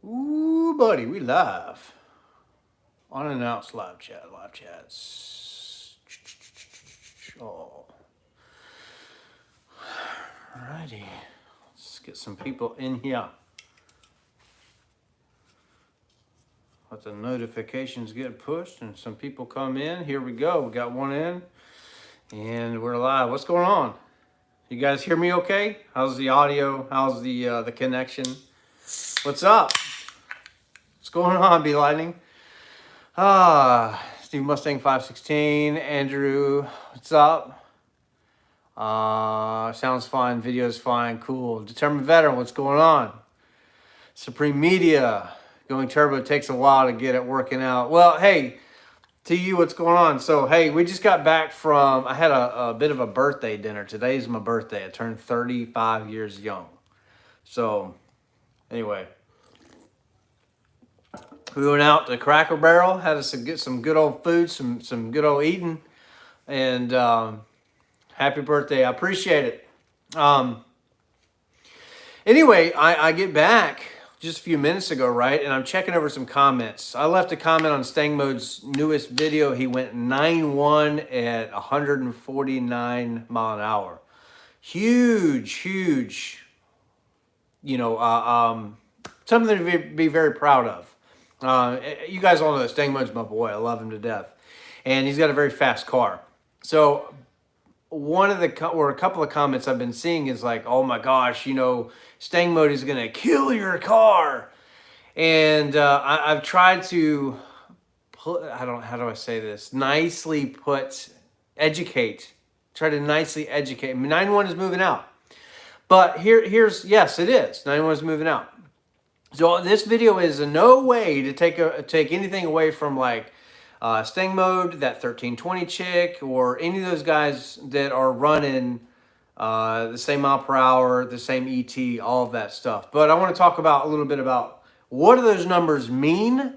Ooh, buddy, we live. Unannounced live chats. Oh. Alrighty. Let's get some people in here. Let the notifications get pushed and some people come in. Here we go. We got one in and we're live. What's going on? You guys hear me okay? How's the audio? How's the connection? What's up? What's going on, B Lightning? Steve Mustang 516, Andrew, what's up? Sounds fine, video's fine, cool. Determined Veteran, what's going on? Supreme Media, going turbo takes a while to get it working out. Well, hey, to you, what's going on? So, hey, we just got back from, I had a bit of a birthday dinner. Today's my birthday. I turned 35 years young. So, anyway. We went out to Cracker Barrel, had us get some good old food, some good old eating, and happy birthday. I appreciate it. Anyway, I get back just a few minutes ago, right, and I'm checking over some comments. I left a comment on Stang Mode's newest video. He went 9.1 at 149 mile an hour. Huge, you know, something to be very proud of. You guys all know that Stang Mode's my boy. I love him to death. And he's got a very fast car. So one of the, or a couple of comments I've been seeing is like, oh my gosh, you know, Stang Mode is going to kill your car. And I've tried to, how do I say this? Nicely educate. Try to nicely educate. 9.1 is moving out. But here's, yes, it is. 9.1 is moving out. So this video is in no way to take anything away from like Stang Mode, that 1320 chick, or any of those guys that are running the same mile per hour, the same ET, all of that stuff. But I want to talk about a little bit about what do those numbers mean,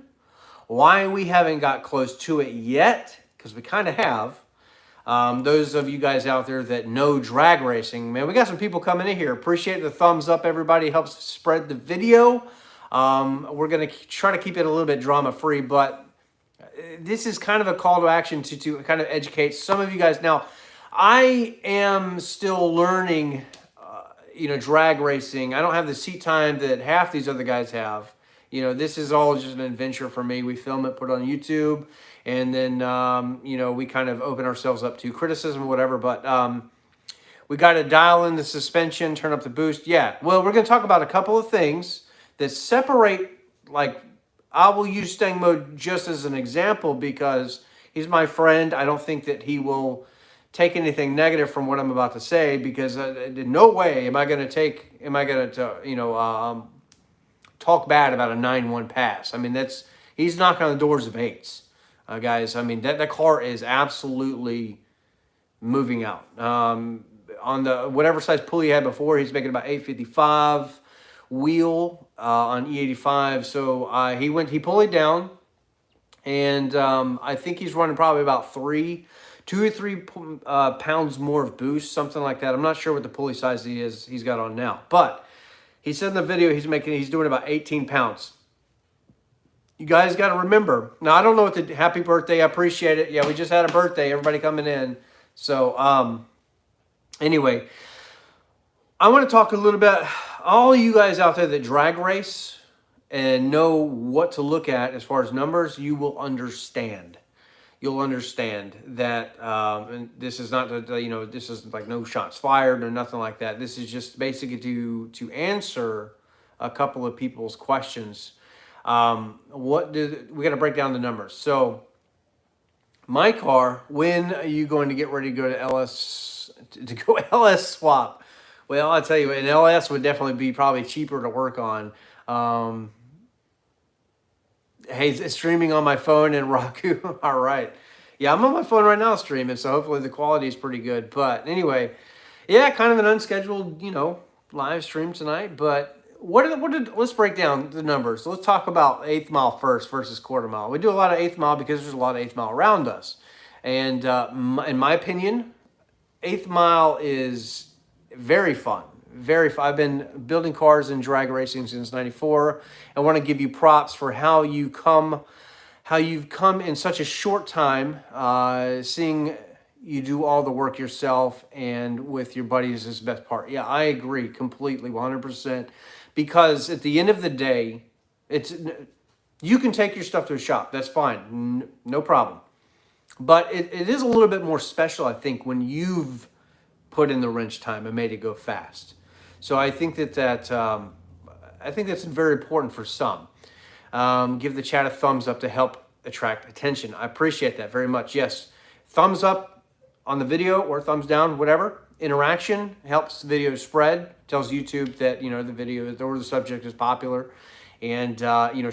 why we haven't got close to it yet, because we kind of have. Those of you guys out there that know drag racing, man, we got some people coming in here. Appreciate the thumbs up, everybody. Helps spread the video. We're going to try to keep it a little bit drama-free, but this is kind of a call to action to kind of educate some of you guys. Now, I am still learning, you know, drag racing. I don't have the seat time that half these other guys have. You know, this is all just an adventure for me. We film it, put it on YouTube, and then, you know, we kind of open ourselves up to criticism or whatever. But we got to dial in the suspension, turn up the boost. Yeah, well, we're going to talk about a couple of things that separate, like, I will use Stang Mode just as an example because he's my friend. I don't think that he will take anything negative from what I'm about to say because in no way am I going to you know, talk bad about a 9.1 pass. I mean, he's knocking on the doors of 8s, guys. I mean, that car is absolutely moving out. On the whatever size pulley he had before, he's making about 855 wheel on E85. So he pulleyed down, and I think he's running probably about 2 or 3 pounds more of boost, something like that. I'm not sure what the pulley size he's got on now, but he said in the video he's doing about 18 pounds. You guys got to remember. Now, I don't know what the happy birthday. I appreciate it. Yeah, we just had a birthday. Everybody coming in. So, anyway, I want to talk a little bit. All you guys out there that drag race and know what to look at as far as numbers, you will understand. You'll understand that and this is not, you know, this is like no shots fired or nothing like that. This is just basically to answer a couple of people's questions. We got to break down the numbers. So my car, when are you going to get ready to go to LS swap? Well, I'll tell you, an LS would definitely be probably cheaper to work on. Hey, it's streaming on my phone and Roku. All right. Yeah, I'm on my phone right now streaming, so hopefully the quality is pretty good. But anyway, yeah, kind of an unscheduled, you know, live stream tonight. But let's break down the numbers. So let's talk about 8th mile first versus quarter mile. We do a lot of 8th mile because there's a lot of 8th mile around us. And in my opinion, 8th mile is very fun. I've been building cars and drag racing since '94. I want to give you props for how you've come in such a short time. Seeing you do all the work yourself and with your buddies is the best part. Yeah, I agree completely, 100%. Because at the end of the day, you can take your stuff to a shop. That's fine, no problem. But it is a little bit more special, I think, when you've put in the wrench time and made it go fast. So I think that's very important for some. Give the chat a thumbs up to help attract attention. I appreciate that very much. Yes, thumbs up on the video or thumbs down, whatever. Interaction helps the video spread, tells YouTube that, the video or the subject is popular. And,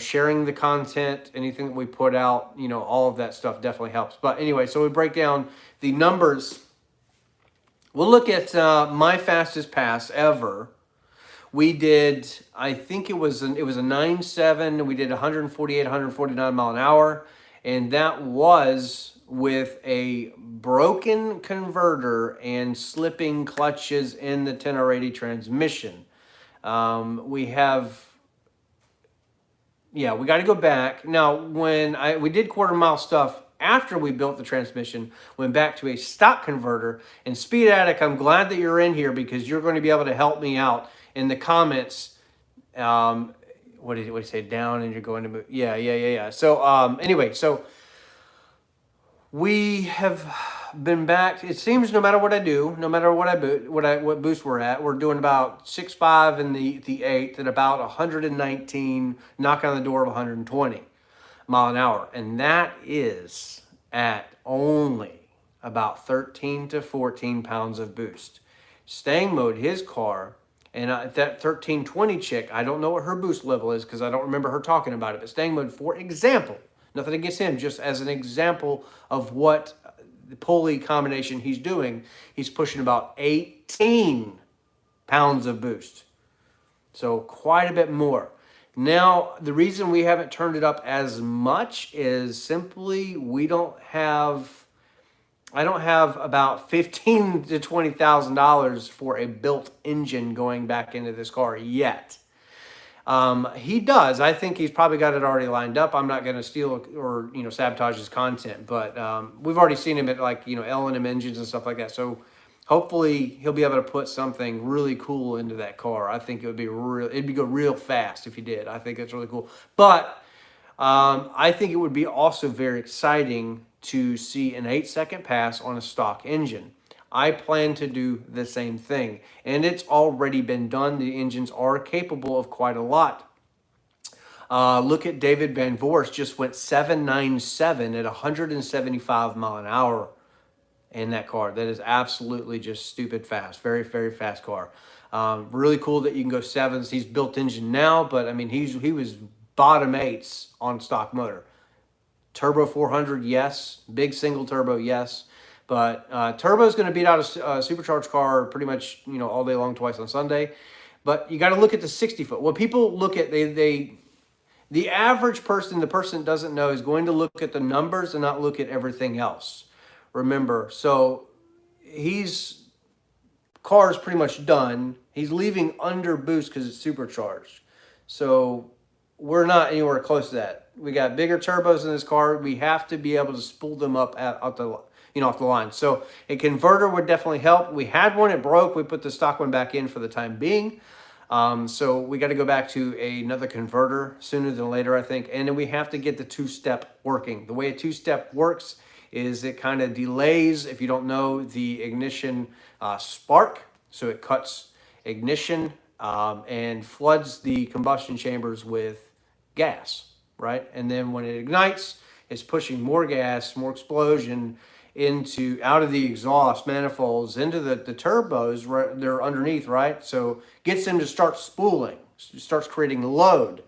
sharing the content, anything that we put out, all of that stuff definitely helps. But anyway, so we break down the numbers. We'll look at my fastest pass ever. We did, I think it was a 9.7. We did 148, 149 mile an hour. And that was with a broken converter and slipping clutches in the 10R80 transmission. We got to go back. Now, when we did quarter mile stuff after we built the transmission, went back to a stock converter. And Speed Addict, I'm glad that you're in here because you're going to be able to help me out in the comments. What did you say? Down and you're going to move. Yeah. So anyway, so we have been back. It seems no matter what I do, no matter what boost we're at, we're doing about 6.5 in the 8th and about 119, knocking on the door of 120 mile an hour. And that is at only about 13 to 14 pounds of boost. Staying mode, his car, and that 1320 chick, I don't know what her boost level is because I don't remember her talking about it, but staying mode, for example, nothing against him, just as an example of what the pulley combination he's doing, he's pushing about 18 pounds of boost. So quite a bit more. Now, the reason we haven't turned it up as much is simply I don't have about $15,000 to $20,000 for a built engine going back into this car yet. He does. I think he's probably got it already lined up. I'm not going to steal or sabotage his content, but we've already seen him at L&M engines and stuff like that. So hopefully he'll be able to put something really cool into that car. I think it'd go real fast if he did. I think it's really cool. But I think it would be also very exciting to see an 8-second pass on a stock engine. I plan to do the same thing, and it's already been done. The engines are capable of quite a lot. Look at David Van Voorst, just went 797 at 175 mile an hour in that car. That is absolutely just stupid fast. Very, very fast car. Really cool that you can go 7s. He's built engine now, but I mean, he was bottom 8s on stock motor. Turbo 400, yes. Big single turbo, yes. But turbo is going to beat out a supercharged car pretty much, all day long, twice on Sunday. But you got to look at the 60-foot. What people look at, the average person, the person that doesn't know, is going to look at the numbers and not look at everything else. Remember, so car's pretty much done. He's leaving under boost because it's supercharged. So we're not anywhere close to that. We got bigger turbos in this car. We have to be able to spool them up off the line. So a converter would definitely help. We had one, it broke. We put the stock one back in for the time being. So we got to go back to another converter sooner than later, I think. And then we have to get the 2-step working. The way a 2-step works is it kind of delays, if you don't know, the ignition spark. So it cuts ignition and floods the combustion chambers with gas, right? And then when it ignites, it's pushing more gas, more explosion out of the exhaust manifolds into the turbos. Right, they're underneath, right? So gets them to start spooling, starts creating load,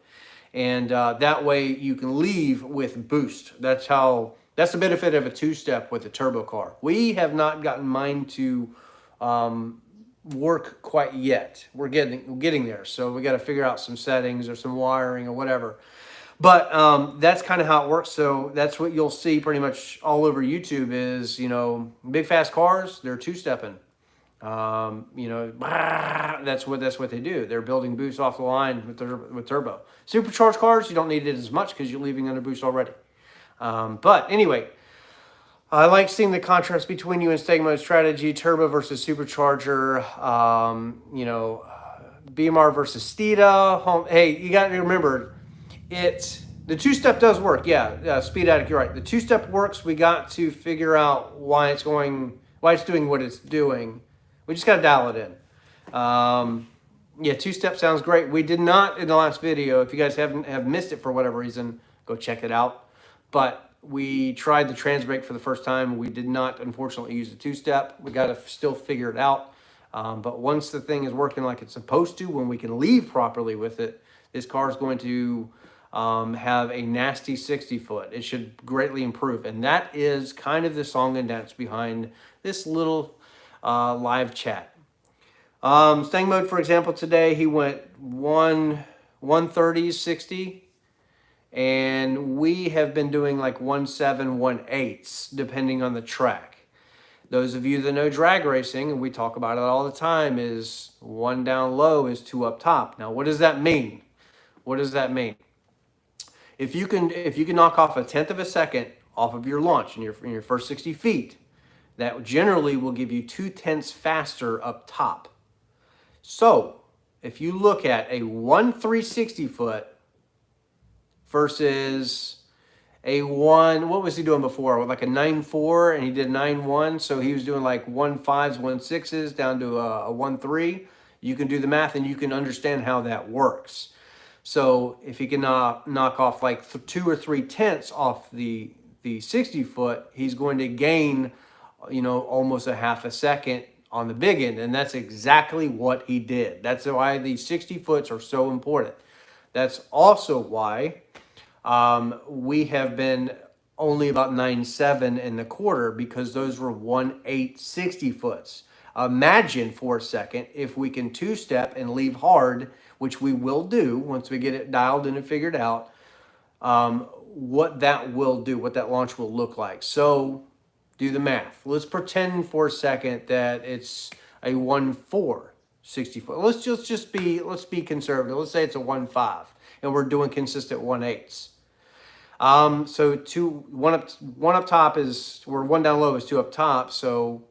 and that way you can leave with boost. That's the benefit of a 2-step with a turbo car. We have not gotten mine to work quite yet. We're getting there. So we got to figure out some settings or some wiring or whatever. But that's kind of how it works. So that's what you'll see pretty much all over YouTube is, big fast cars, they're 2-stepping. You know, that's what they do. They're building boost off the line with turbo. Supercharged cars, you don't need it as much because you're leaving under boost already. But anyway, I like seeing the contrast between you and staying mode strategy, turbo versus supercharger. You know, BMR versus Steeda. Hey, you got to remember, the two-step does work. Yeah, Speed Addict, you're right. The two-step works. We got to figure out why it's doing what it's doing. We just got to dial it in. Yeah, two-step sounds great. We did not in the last video. If you guys have missed it for whatever reason, go check it out. But we tried the trans brake for the first time. We did not, unfortunately, use the two-step. We got to still figure it out. But once the thing is working like it's supposed to, when we can leave properly with it, this car is going to have a nasty 60-foot. It should greatly improve. And that is kind of the song and dance behind this little live chat. Staying mode, for example, today he went 130, 60, and we have been doing like 17, 18, depending on the track. Those of you that know drag racing, and we talk about it all the time, is 1 down low is 2 up top. Now, what does that mean? What does that mean? If you can knock off 1/10 of a second off of your launch in your first 60 feet, that generally will give you 2/10 faster up top. So if you look at a 360 foot versus a what was he doing before? Like a 9.4, and he did 9.1. So he was doing like 1.5s, 1.6s down to a 1.3. You can do the math and you can understand how that works. So if he can knock off like 2 or 3 tenths off the 60 foot, he's going to gain, you know, almost a half a second on the big end. And that's exactly what he did. That's why these 60 foots are so important. That's also why we have been only about 9.7 in the quarter, because those were 1.8 60 foots. Imagine for a second if we can two-step and leave hard, which we will do once we get it dialed in and figured out, what that will do, what that launch will look like. So do the math. Let's pretend for a second that it's a 1.4 60 foot. Let's be conservative. Let's say it's a 1.5 and we're doing consistent 1.8s. So one up top is, where 1 down low is 2 up top. So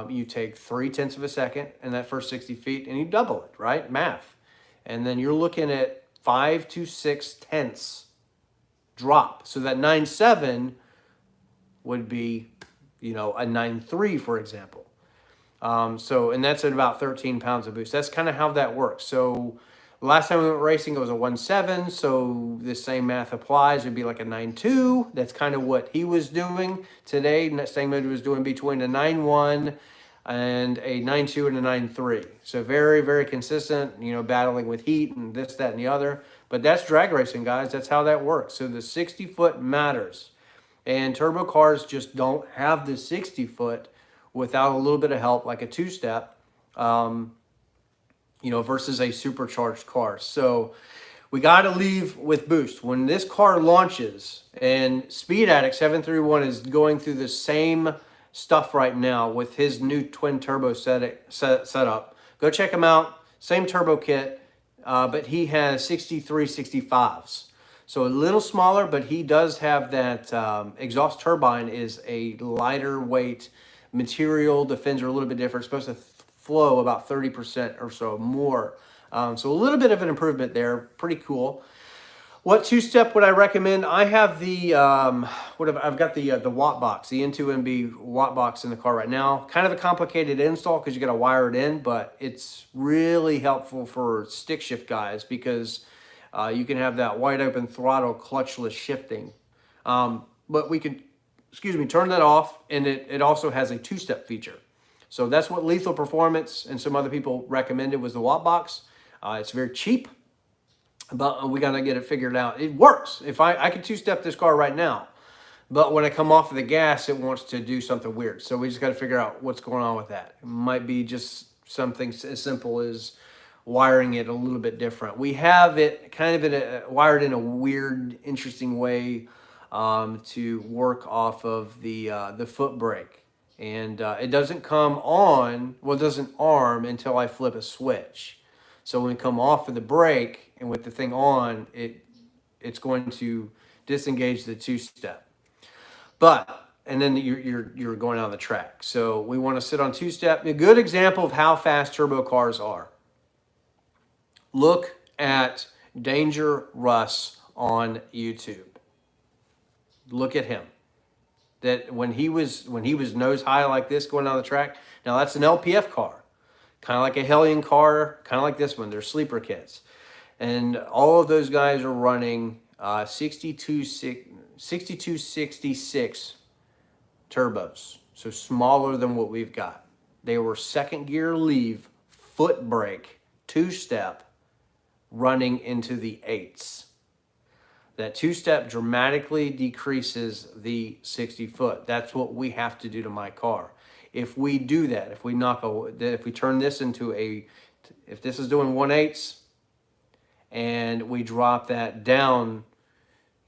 you take 3/10 of a second in that first 60 feet and you double it, right? Math. And then you're looking at 5 to 6 tenths drop. So that 9.7 would be, you know, a 9.3, for example. And that's at about 13 pounds of boost. That's kind of how that works. So last time we went racing, it was a 1.7. So the same math applies. It'd be like a 9.2. That's kind of what he was doing today. Staying mode was doing between a 9.1 and a 9.2 and a 9.3. So very, very consistent, you know, battling with heat and this, that, and the other. But that's drag racing, guys. That's how that works. So the 60 foot matters. And turbo cars just don't have the 60 foot without a little bit of help, like a two-step, you know, versus a supercharged car. So we got to leave with boost. When this car launches, and Speed Addict 731 is going through the same stuff right now with his new twin turbo setup. Go check him out. Same turbo kit, but he has 63 65s. So a little smaller, but he does have that exhaust turbine is a lighter weight material. The fins are a little bit different. It's supposed to flow about 30% or so more. So a little bit of an improvement there. Pretty cool. What two-step would I recommend? I have the I've got the watt box, the N2MB watt box in the car right now. Kind of a complicated install because you got to wire it in, but it's really helpful for stick shift guys because you can have that wide open throttle clutchless shifting. But we can, turn that off, and it also has a two-step feature. So that's what Lethal Performance and some other people recommended was the watt box. It's very cheap, but we got to get it figured out. It works. If I could two-step this car right now, but when I come off of the gas, it wants to do something weird. So we just got to figure out what's going on with that. It might be just something as simple as wiring it a little bit different. We have it kind of wired in a weird, interesting way to work off of the foot brake. And it doesn't come on, well, it doesn't arm until I flip a switch. So when we come off of the brake and with the thing on, it's going to disengage the two-step. But, and then you're going on the track. So we want to sit on two-step. A good example of how fast turbo cars are. Look at Danger Russ on YouTube. Look at him. That when he was nose high like this going down the track. Now that's an LPF car, kind of like a Hellion car, kind of like this one. They're sleeper kits, and all of those guys are running 6266 turbos, so smaller than what we've got. They were second gear leave, foot brake, two-step, running into the eights. That two-step dramatically decreases the 60 foot. That's what we have to do to my car. If we do that, if we turn this into if this is doing 1/8 and we drop that down,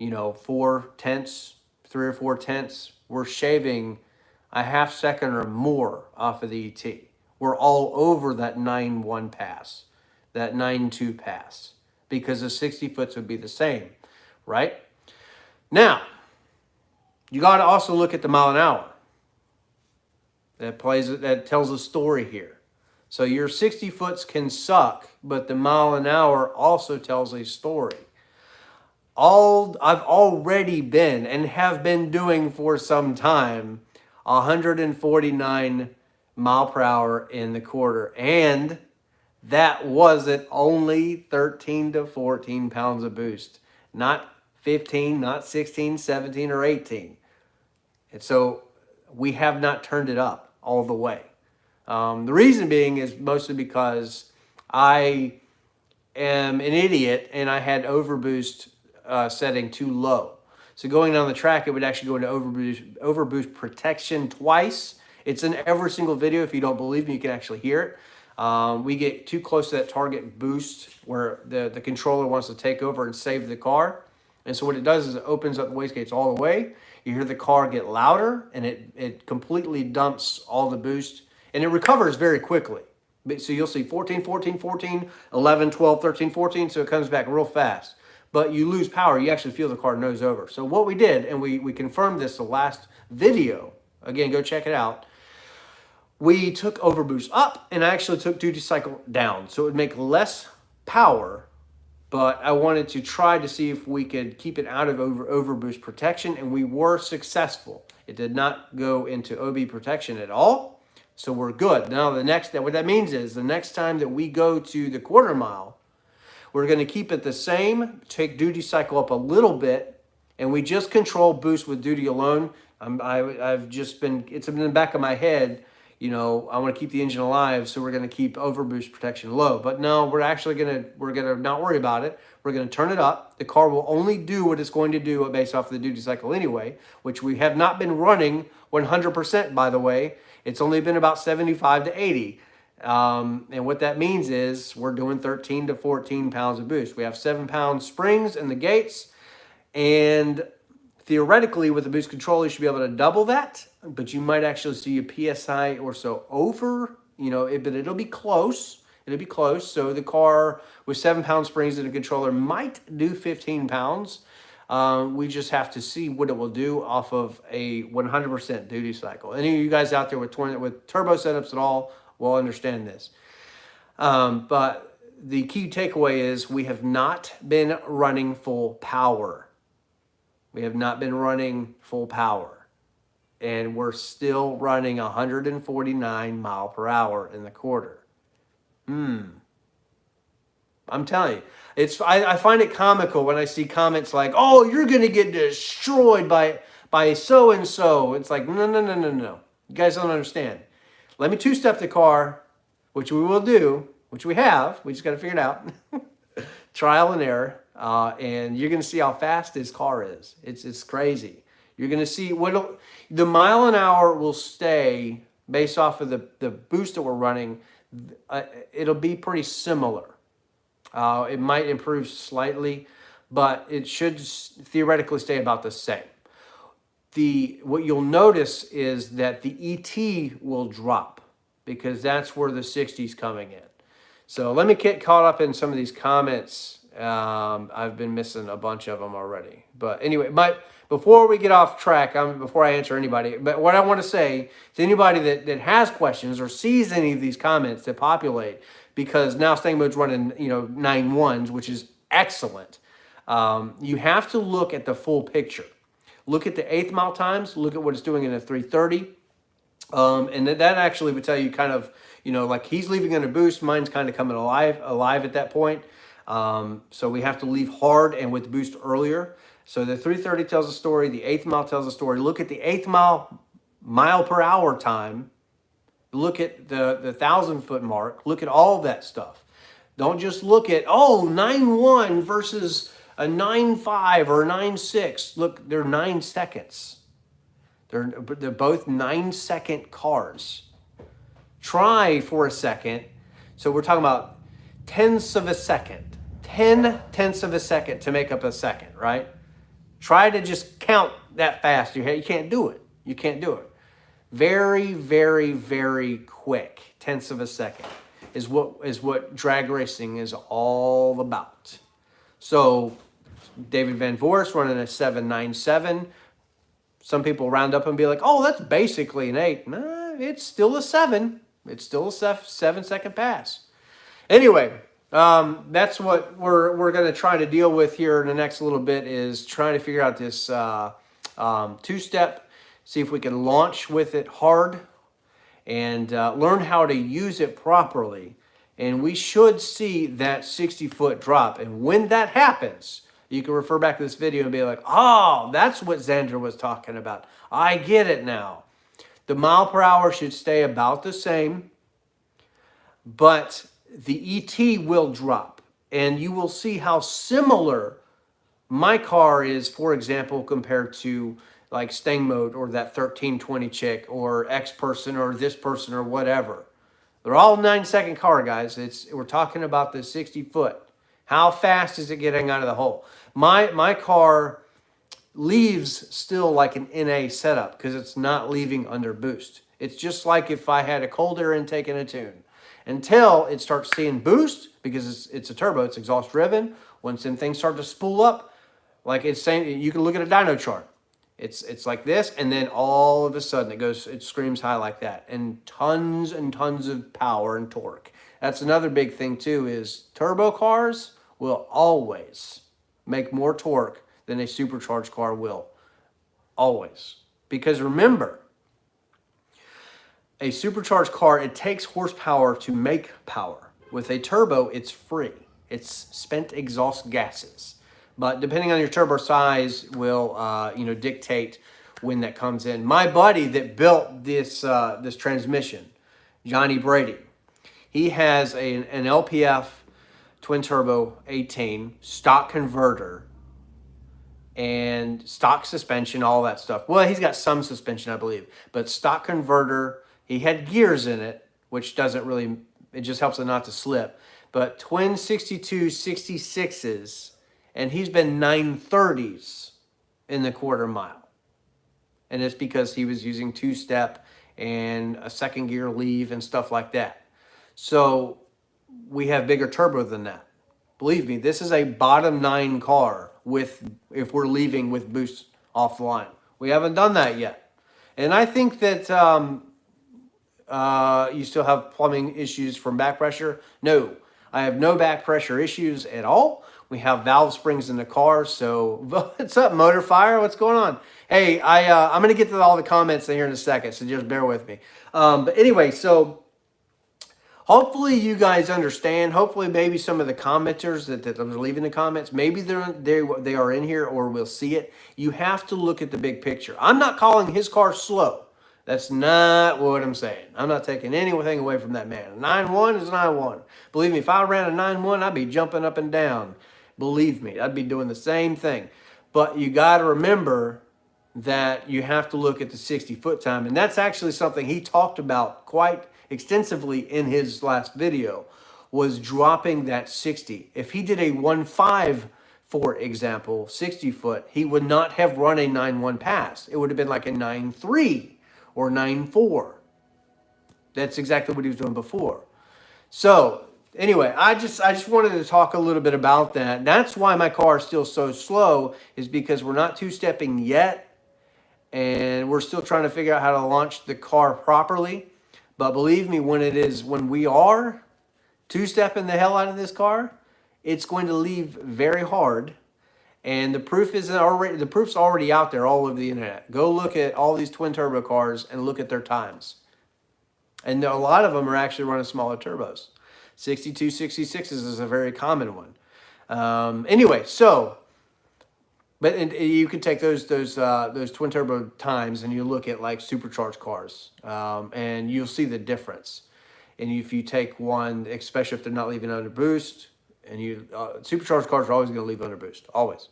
4/10, 3 or 4/10, we're shaving a half second or more off of the ET. We're all over that 9.1 pass, that 9.2 pass, because the 60 foots would be the same. Right? Now, you got to also look at the mile an hour. That tells a story here. So your 60 foots can suck, but the mile an hour also tells a story. I've already been and have been doing for some time 149 mile per hour in the quarter, and that wasn't only 13 to 14 pounds of boost. Not 15, not 16, 17, or 18. And so we have not turned it up all the way. The reason being is mostly because I am an idiot and I had overboost setting too low. So going down the track, it would actually go into overboost protection twice. It's in every single video. If you don't believe me, you can actually hear it. We get too close to that target boost where the controller wants to take over and save the car. And so what it does is it opens up the wastegates all the way. You hear the car get louder, and it completely dumps all the boost, and it recovers very quickly. So you'll see 14, 14, 14, 11, 12, 13, 14, so it comes back real fast. But you lose power. You actually feel the car nose over. So what we did, and we confirmed this the last video, again, go check it out, we took overboost up and I actually took duty cycle down. So it would make less power, but I wanted to try to see if we could keep it out of overboost protection, and we were successful. It did not go into OB protection at all, so we're good. Now what that means is the next time that we go to the quarter mile, we're going to keep it the same, take duty cycle up a little bit, and we just control boost with duty alone. It's been in the back of my head. I want to keep the engine alive, so we're going to keep overboost protection low. But no, we're going to not worry about it. We're going to turn it up. The car will only do what it's going to do based off of the duty cycle anyway, which we have not been running 100%, by the way. It's only been about 75 to 80. And what that means is we're doing 13 to 14 pounds of boost. We have 7-pound springs in the gates, and theoretically, with the boost control, you should be able to double that, but you might actually see a PSI or so over, but it'll be close. It'll be close. So the car with 7-pound springs in the controller might do 15 pounds. We just have to see what it will do off of a 100% duty cycle. Any of you guys out there with turbo setups at all will understand this. But the key takeaway is we have not been running full power. We have not been running full power, and we're still running 149 mile per hour in the quarter. I'm telling you, I find it comical when I see comments like, "Oh, you're going to get destroyed by so and so." It's like, no. You guys don't understand. Let me two-step the car, which we will do, which we have. We just got to figure it out. Trial and error. And you're going to see how fast this car is. It's crazy. You're going to see the mile an hour will stay based off of the boost that we're running. It'll be pretty similar. It might improve slightly, but it should theoretically stay about the same. what you'll notice is that the ET will drop because that's where the 60's coming in. So let me get caught up in some of these comments. I've been missing a bunch of them already. But anyway, before we get off track, before I answer anybody, but what I want to say to anybody that has questions or sees any of these comments that populate, because now Stang Mode's running 9.1s, which is excellent. You have to look at the full picture. Look at the 1/8 mile times. Look at what it's doing in a 330. And that actually would tell you kind of, like he's leaving in a boost. Mine's kind of coming alive at that point. So we have to leave hard and with boost earlier. So the 330 tells a story. The 1/8 mile tells a story. Look at the 1/8 mile per hour time. Look at the 1,000-foot mark. Look at all that stuff. Don't just look at, 9.1 versus a 9.5 or a 9.6. Look, they're 9 seconds. They're both 9-second cars. Try for a second. So we're talking about tenths of a second. 10 tenths of a second to make up a second, right? Try to just count that fast. You can't do it. You can't do it. Very, very, very quick. Tenths of a second is what drag racing is all about. So David Van Voorst running a 7.97. Some people round up and be like, oh, that's basically an 8. Nah, it's still a 7. It's still a 7-second pass. Anyway, that's what we're going to try to deal with here in the next little bit, is trying to figure out this two-step, see if we can launch with it hard and learn how to use it properly. And we should see that 60-foot drop. And when that happens, you can refer back to this video and be like, oh, that's what Xander was talking about. I get it now. The mile per hour should stay about the same, but the ET will drop. And you will see how similar my car is, for example, compared to like Stang Mode or that 1320 chick or X person or this person or whatever. They're all 9-second car, guys. We're talking about the 60-foot. How fast is it getting out of the hole? My car leaves still like an NA setup because it's not leaving under boost. It's just like if I had a cold air intake and a tune. Until it starts seeing boost, because it's a turbo, it's exhaust driven. Once them things start to spool up, like it's saying, you can look at a dyno chart. It's like this, and then all of a sudden it screams high like that, and tons of power and torque. That's another big thing too, is turbo cars will always make more torque than a supercharged car will. Always. Because remember, a supercharged car, it takes horsepower to make power. With a turbo, it's free. It's spent exhaust gases. But depending on your turbo size will dictate when that comes in. My buddy that built this transmission, Johnny Brady, he has an LPF twin turbo 18 stock converter and stock suspension, all that stuff. Well, he's got some suspension, I believe, but stock converter. He had gears in it, which doesn't really, it just helps it not to slip. But twin 62 66s, and he's been 930s in the quarter mile. And it's because he was using two-step and a second gear leave and stuff like that. So we have bigger turbo than that. Believe me, this is a bottom 9 car if we're leaving with boost off the line. We haven't done that yet. And I think that you still have plumbing issues from back pressure. No, I have no back pressure issues at all. We have valve springs in the car. So what's up, Motor Fire? What's going on? Hey, I'm going to get to all the comments in here in a second, so just bear with me. But anyway, so hopefully you guys understand. Hopefully maybe some of the commenters that are leaving the comments, maybe they are in here or we'll see it. You have to look at the big picture. I'm not calling his car slow. That's not what I'm saying. I'm not taking anything away from that man. A 9.1 is a 9.1. Believe me, if I ran a 9.1, I'd be jumping up and down. Believe me, I'd be doing the same thing. But you got to remember that you have to look at the 60-foot time. And that's actually something he talked about quite extensively in his last video, was dropping that 60. If he did a 1.5 for example, 60 foot, he would not have run a 9.1 pass. It would have been like a 9.3 or 9.4. That's exactly what he was doing before. So anyway, I just wanted to talk a little bit about that. That's why my car is still so slow, is because we're not two-stepping yet, and we're still trying to figure out how to launch the car properly. But believe me, when we are two-stepping the hell out of this car, it's going to leave very hard. And the proof's already out there all over the internet. Go look at all these twin turbo cars and look at their times. And a lot of them are actually running smaller turbos. 62, 66s is a very common one. Anyway, so, but you can take those twin turbo times and you look at like supercharged cars, and you'll see the difference. And if you take one, especially if they're not leaving under boost, and supercharged cars are always going to leave under boost, always.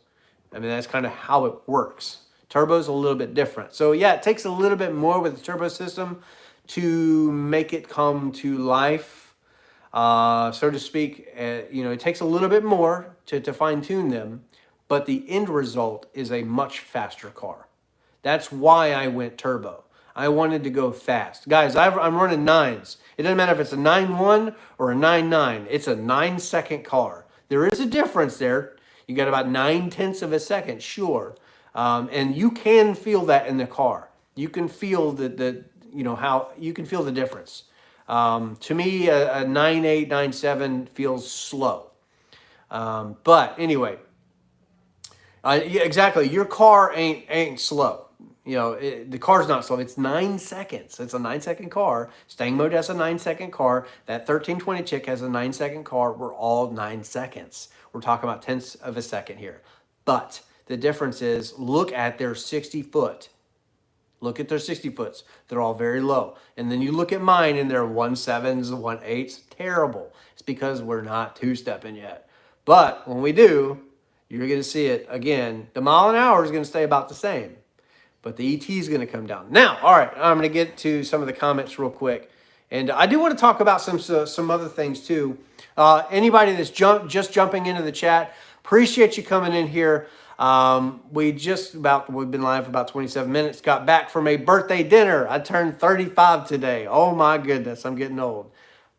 I mean, that's kind of how it works. Turbo's a little bit different. So yeah, it takes a little bit more with the turbo system to make it come to life, so to speak. It takes a little bit more to fine tune them, but the end result is a much faster car. That's why I went turbo. I wanted to go fast. Guys, I'm running 9s. It doesn't matter if it's a 9.1 or a 9.9. It's a 9-second car. There is a difference there. You got about 9/10 of a second, sure. And you can feel that in the car. You can feel how you can feel the difference. To me, a 9.8, 9.7 feels slow. But anyway, yeah, exactly. Your car ain't slow. The car's not slow. It's 9 seconds. It's a 9-second car. Stang Mode has a 9-second car. That 1320 chick has a 9-second car. We're all 9 seconds. We're talking about tenths of a second here. But the difference is, look at their 60 foot. Look at their 60 foots. They're all very low. And then you look at mine and they're 1.7s, 1.8s. Terrible. It's because we're not two-stepping yet. But when we do, you're going to see it again. The mile an hour is going to stay about the same, but the ET is going to come down. Now, all right, I'm going to get to some of the comments real quick. And I do want to talk about some other things too. Anybody that's just jumping into the chat, appreciate you coming in here. We've been live for about 27 minutes. Got back from a birthday dinner. I turned 35 today. Oh my goodness, I'm getting old.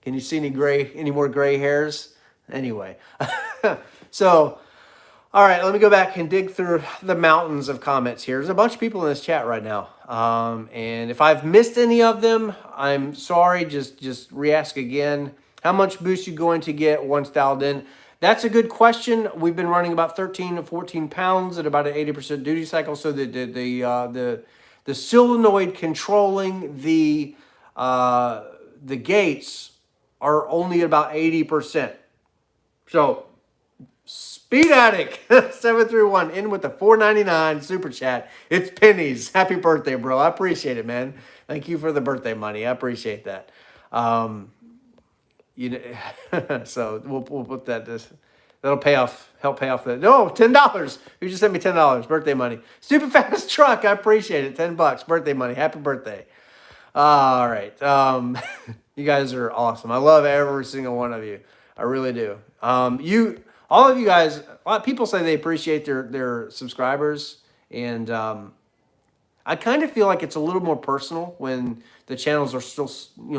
Can you see any more gray hairs? Anyway, so, all right, let me go back and dig through the mountains of comments here. There's a bunch of people in this chat right now. And if I've missed any of them, I'm sorry. Just re-ask again. How much boost you going to get once dialed in? That's a good question. We've been running about 13 to 14 pounds at about an 80% duty cycle. So the solenoid controlling the gates are only about 80%. So Speed Addict 731 in with the $4.99 super chat. It's pennies. Happy birthday, bro. I appreciate it, man. Thank you for the birthday money. I appreciate that. So we'll put that. That'll help pay off that. No, $10. You just sent me $10 birthday money. Stupid fast truck. I appreciate it. $10 birthday money. Happy birthday. All right. You guys are awesome. I love every single one of you. I really do. All of you guys, a lot of people say they appreciate their subscribers, and I kind of feel like it's a little more personal when the channels are still,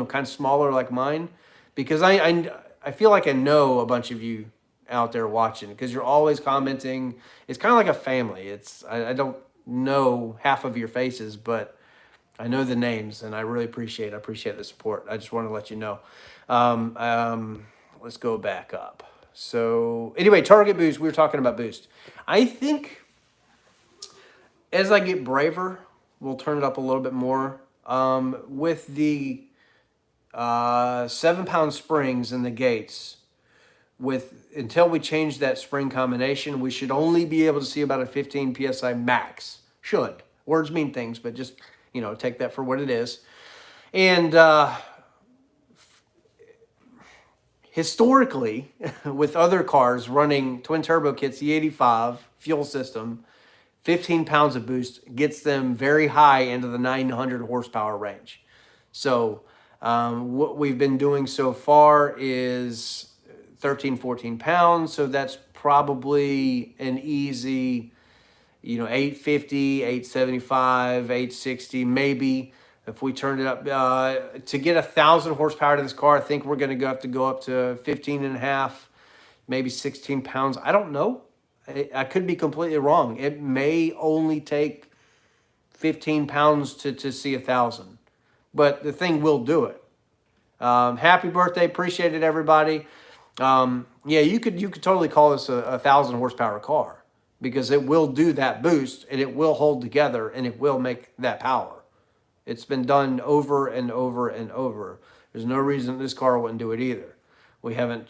kind of smaller like mine, because I feel like I know a bunch of you out there watching, because you're always commenting. It's kind of like a family. I don't know half of your faces, but I know the names, and I really appreciate the support. I just want to let you know. Let's go back up. So anyway, target boost, we were talking about boost. I think as I get braver, we'll turn it up a little bit more. With the 7-pound springs in the gates, until we change that spring combination, we should only be able to see about a 15 PSI max. Should. Words mean things, but just, take that for what it is. And historically, with other cars running twin turbo kits, the 85 fuel system, 15 pounds of boost gets them very high into the 900 horsepower range. So what we've been doing so far is 13, 14 pounds. So that's probably an easy, 850, 875, 860, maybe. If we turned it up to get 1,000 horsepower to this car, I think we're going to have to go up to 15 and a half, maybe 16 pounds. I don't know. I could be completely wrong. It may only take 15 pounds to see 1,000, but the thing will do it. Happy birthday. Appreciate it, everybody. Yeah, you could totally call this a 1,000 horsepower car, because it will do that boost and it will hold together and it will make that power. It's been done over and over and over. There's no reason this car wouldn't do it either. We haven't,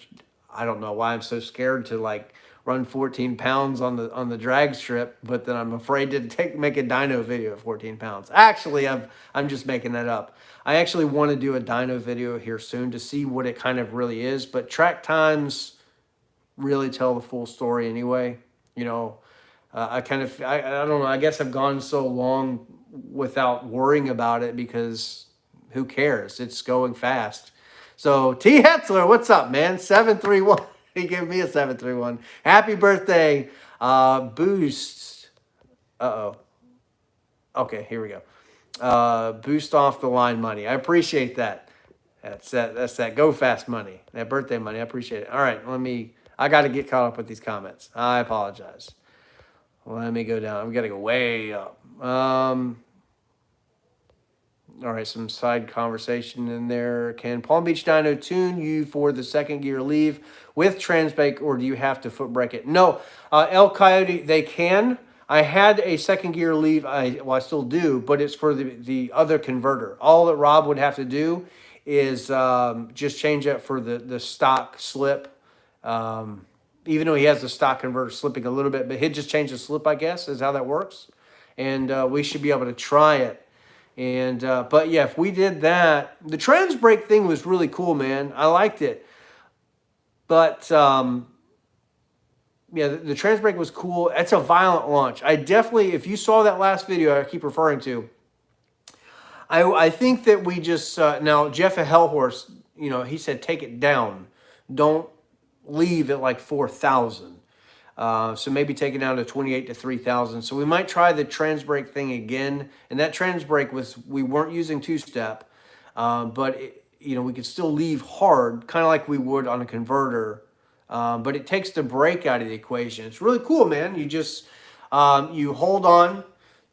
I don't know why I'm so scared to like run 14 pounds on the drag strip, but then I'm afraid to make a dyno video at 14 pounds. Actually, I'm just making that up. I actually want to do a dyno video here soon to see what it kind of really is, but track times really tell the full story anyway. I don't know, I guess I've gone so long without worrying about it because who cares? It's going fast. So T Hetzler, what's up, man? 731. He gave me a 731. Happy birthday. Boost. Uh-oh. Okay, here we go. Boost off the line money. I appreciate that. That's that go fast money. That birthday money. I appreciate it. All right, I got to get caught up with these comments. I apologize. Let me go down. We got to go way up. All right, some side conversation in there. Can Palm Beach Dyno tune you for the second gear leave with transbrake, or do you have to foot brake it? No, El Coyote, they can. I had a second gear leave. I still do, but it's for the other converter. All that Rob would have to do is just change it for the stock slip. Even though he has the stock converter slipping a little bit, but he'd just change the slip, I guess, is how that works. And we should be able to try it. And but yeah, if we did that, the trans brake thing was really cool, man. I liked it. But yeah, the trans brake was cool. It's a violent launch. I definitely, if you saw that last video I keep referring to, I think that we just now Jeff at Hellhorse, he said take it down. Don't leave at like 4,000. So maybe take it down to 28 to 3,000. So we might try the trans brake thing again. And that trans brake we weren't using two-step, but we could still leave hard, kind of like we would on a converter. But it takes the brake out of the equation. It's really cool, man. You just, you hold on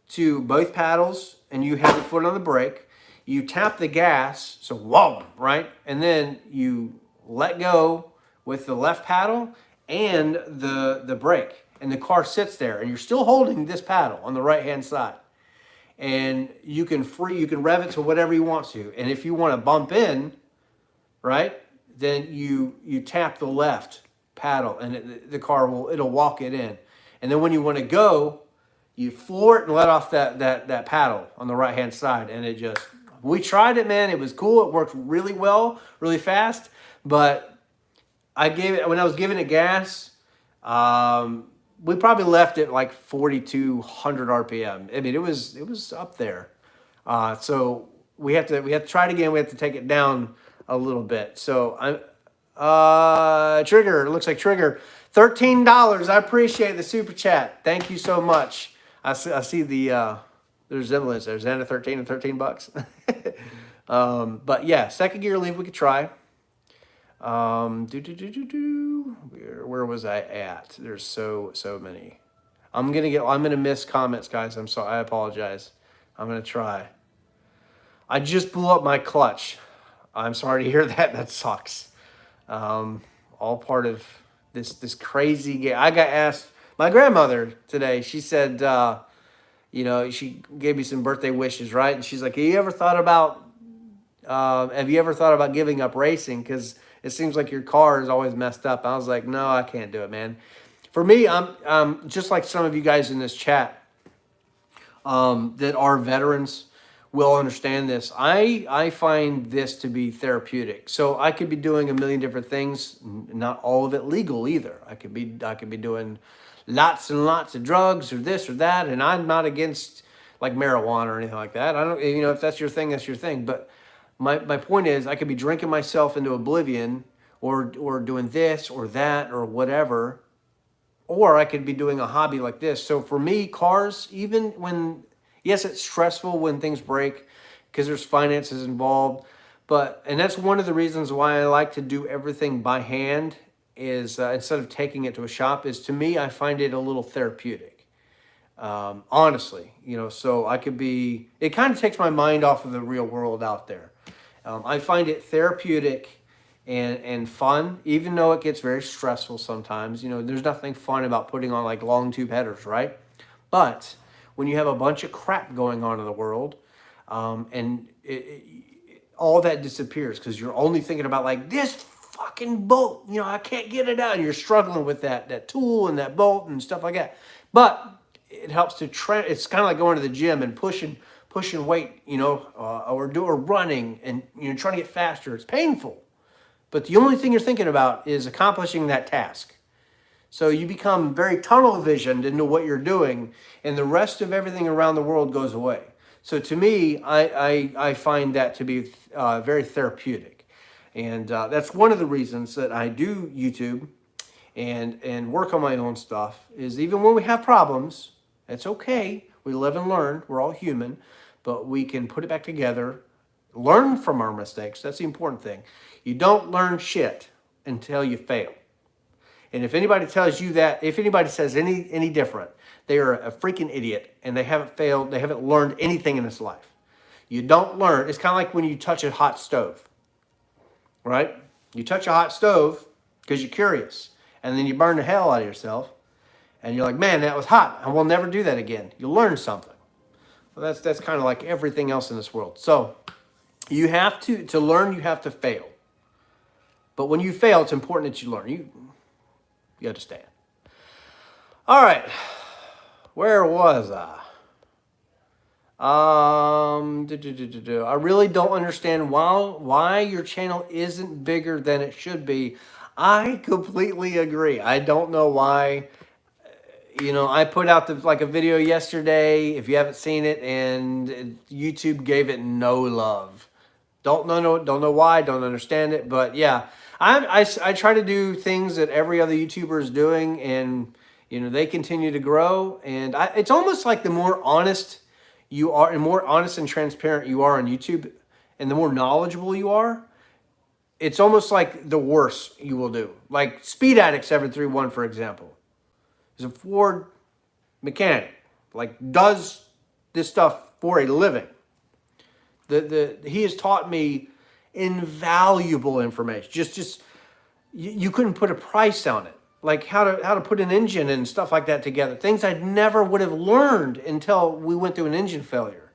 to both paddles and you have your foot on the brake. You tap the gas, so whoa, right? And then you let go with the left paddle and the brake, and the car sits there, and you're still holding this paddle on the right-hand side. And you can rev it to whatever you want to. And if you want to bump in, right, then you tap the left paddle, and the car it'll walk it in. And then when you want to go, you floor it and let off that paddle on the right-hand side, and we tried it, man. It was cool. It worked really well, really fast, but when I was giving it gas, we probably left it like 4,200 RPM. I mean, it was up there. So we have to try it again. We have to take it down a little bit. So Trigger, it looks like Trigger, $13. I appreciate the super chat. Thank you so much. I see the resemblance. There's Xana 13 and $13. But yeah, second gear leave we could try. Where was I at? There's so many. I'm gonna miss comments, guys. I'm sorry. I apologize. I'm gonna try. I just blew up my clutch. I'm sorry to hear that. That sucks. All part of this crazy game. I got asked my grandmother today. She said, she gave me some birthday wishes, right? And she's like, have you ever thought about giving up racing? Because it seems like your car is always messed up. I was like, no, I can't do it, man. For me, I'm just like some of you guys in this chat that are veterans will understand this. I find this to be therapeutic. So I could be doing a million different things, not all of it legal either. I could be doing lots and lots of drugs or this or that, and I'm not against like marijuana or anything like that. I don't, if that's your thing, that's your thing. But my point is, I could be drinking myself into oblivion or doing this or that or whatever, or I could be doing a hobby like this. So for me, cars, even when, yes, it's stressful when things break because there's finances involved. But, and that's one of the reasons why I like to do everything by hand is instead of taking it to a shop, is to me, I find it a little therapeutic. Honestly, you know, so I could be, it kind of takes my mind off of the real world out there. I find it therapeutic and fun, even though it gets very stressful sometimes. You know, there's nothing fun about putting on like long tube headers, right? But when you have a bunch of crap going on in the world, and all that disappears because you're only thinking about like this fucking bolt, you know, I can't get it out, and you're struggling with that tool and that bolt and stuff like that. But it helps to it's kind of like going to the gym and pushing weight, you know, or running and, you know, trying to get faster. It's painful, but the only thing you're thinking about is accomplishing that task. So you become very tunnel visioned into what you're doing, and the rest of everything around the world goes away. So to me, I find that to be very therapeutic, and that's one of the reasons that I do YouTube and work on my own stuff. Is even when we have problems, it's okay. We live and learn. We're all human, but we can put it back together, learn from our mistakes. That's the important thing. You don't learn shit until you fail. And if anybody tells you that, if anybody says any different, they are a freaking idiot, and they haven't failed, they haven't learned anything in this life. You don't learn. It's kind of like when you touch a hot stove, right? You touch a hot stove because you're curious, and then you burn the hell out of yourself, and you're like, man, that was hot. I will never do that again. You learn something. Well, that's kind of like everything else in this world. So you have to learn, you have to fail. But when you fail, it's important that you learn. You understand. All right. Where was I? I really don't understand why your channel isn't bigger than it should be. I completely agree. I don't know why. You know, I put out a video yesterday, if you haven't seen it, and YouTube gave it no love. Don't know why, don't understand it, but yeah. I try to do things that every other YouTuber is doing, and you know, they continue to grow, and it's almost like the more honest you are, and more honest and transparent you are on YouTube, and the more knowledgeable you are, it's almost like the worse you will do. Like Speed Addict 731, for example, is a Ford mechanic, like does this stuff for a living. He has taught me invaluable information. Just you couldn't put a price on it. Like how to put an engine and stuff like that together. Things I never would have learned until we went through an engine failure.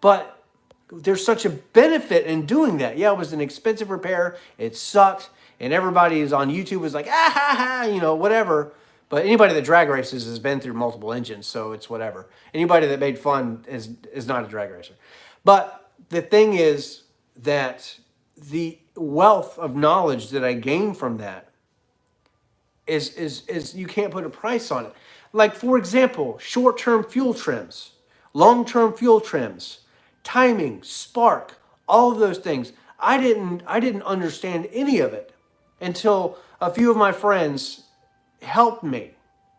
But there's such a benefit in doing that. Yeah, it was an expensive repair. It sucked. And everybody is on YouTube was like, ah, ha, ha, you know, whatever. But anybody that drag races has been through multiple engines, so it's whatever. Anybody that made fun is not a drag racer. But the thing is that the wealth of knowledge that I gained from that is you can't put a price on it. Like, for example, short-term fuel trims, long-term fuel trims, timing, spark, all of those things. I didn't understand any of it until a few of my friends helped me.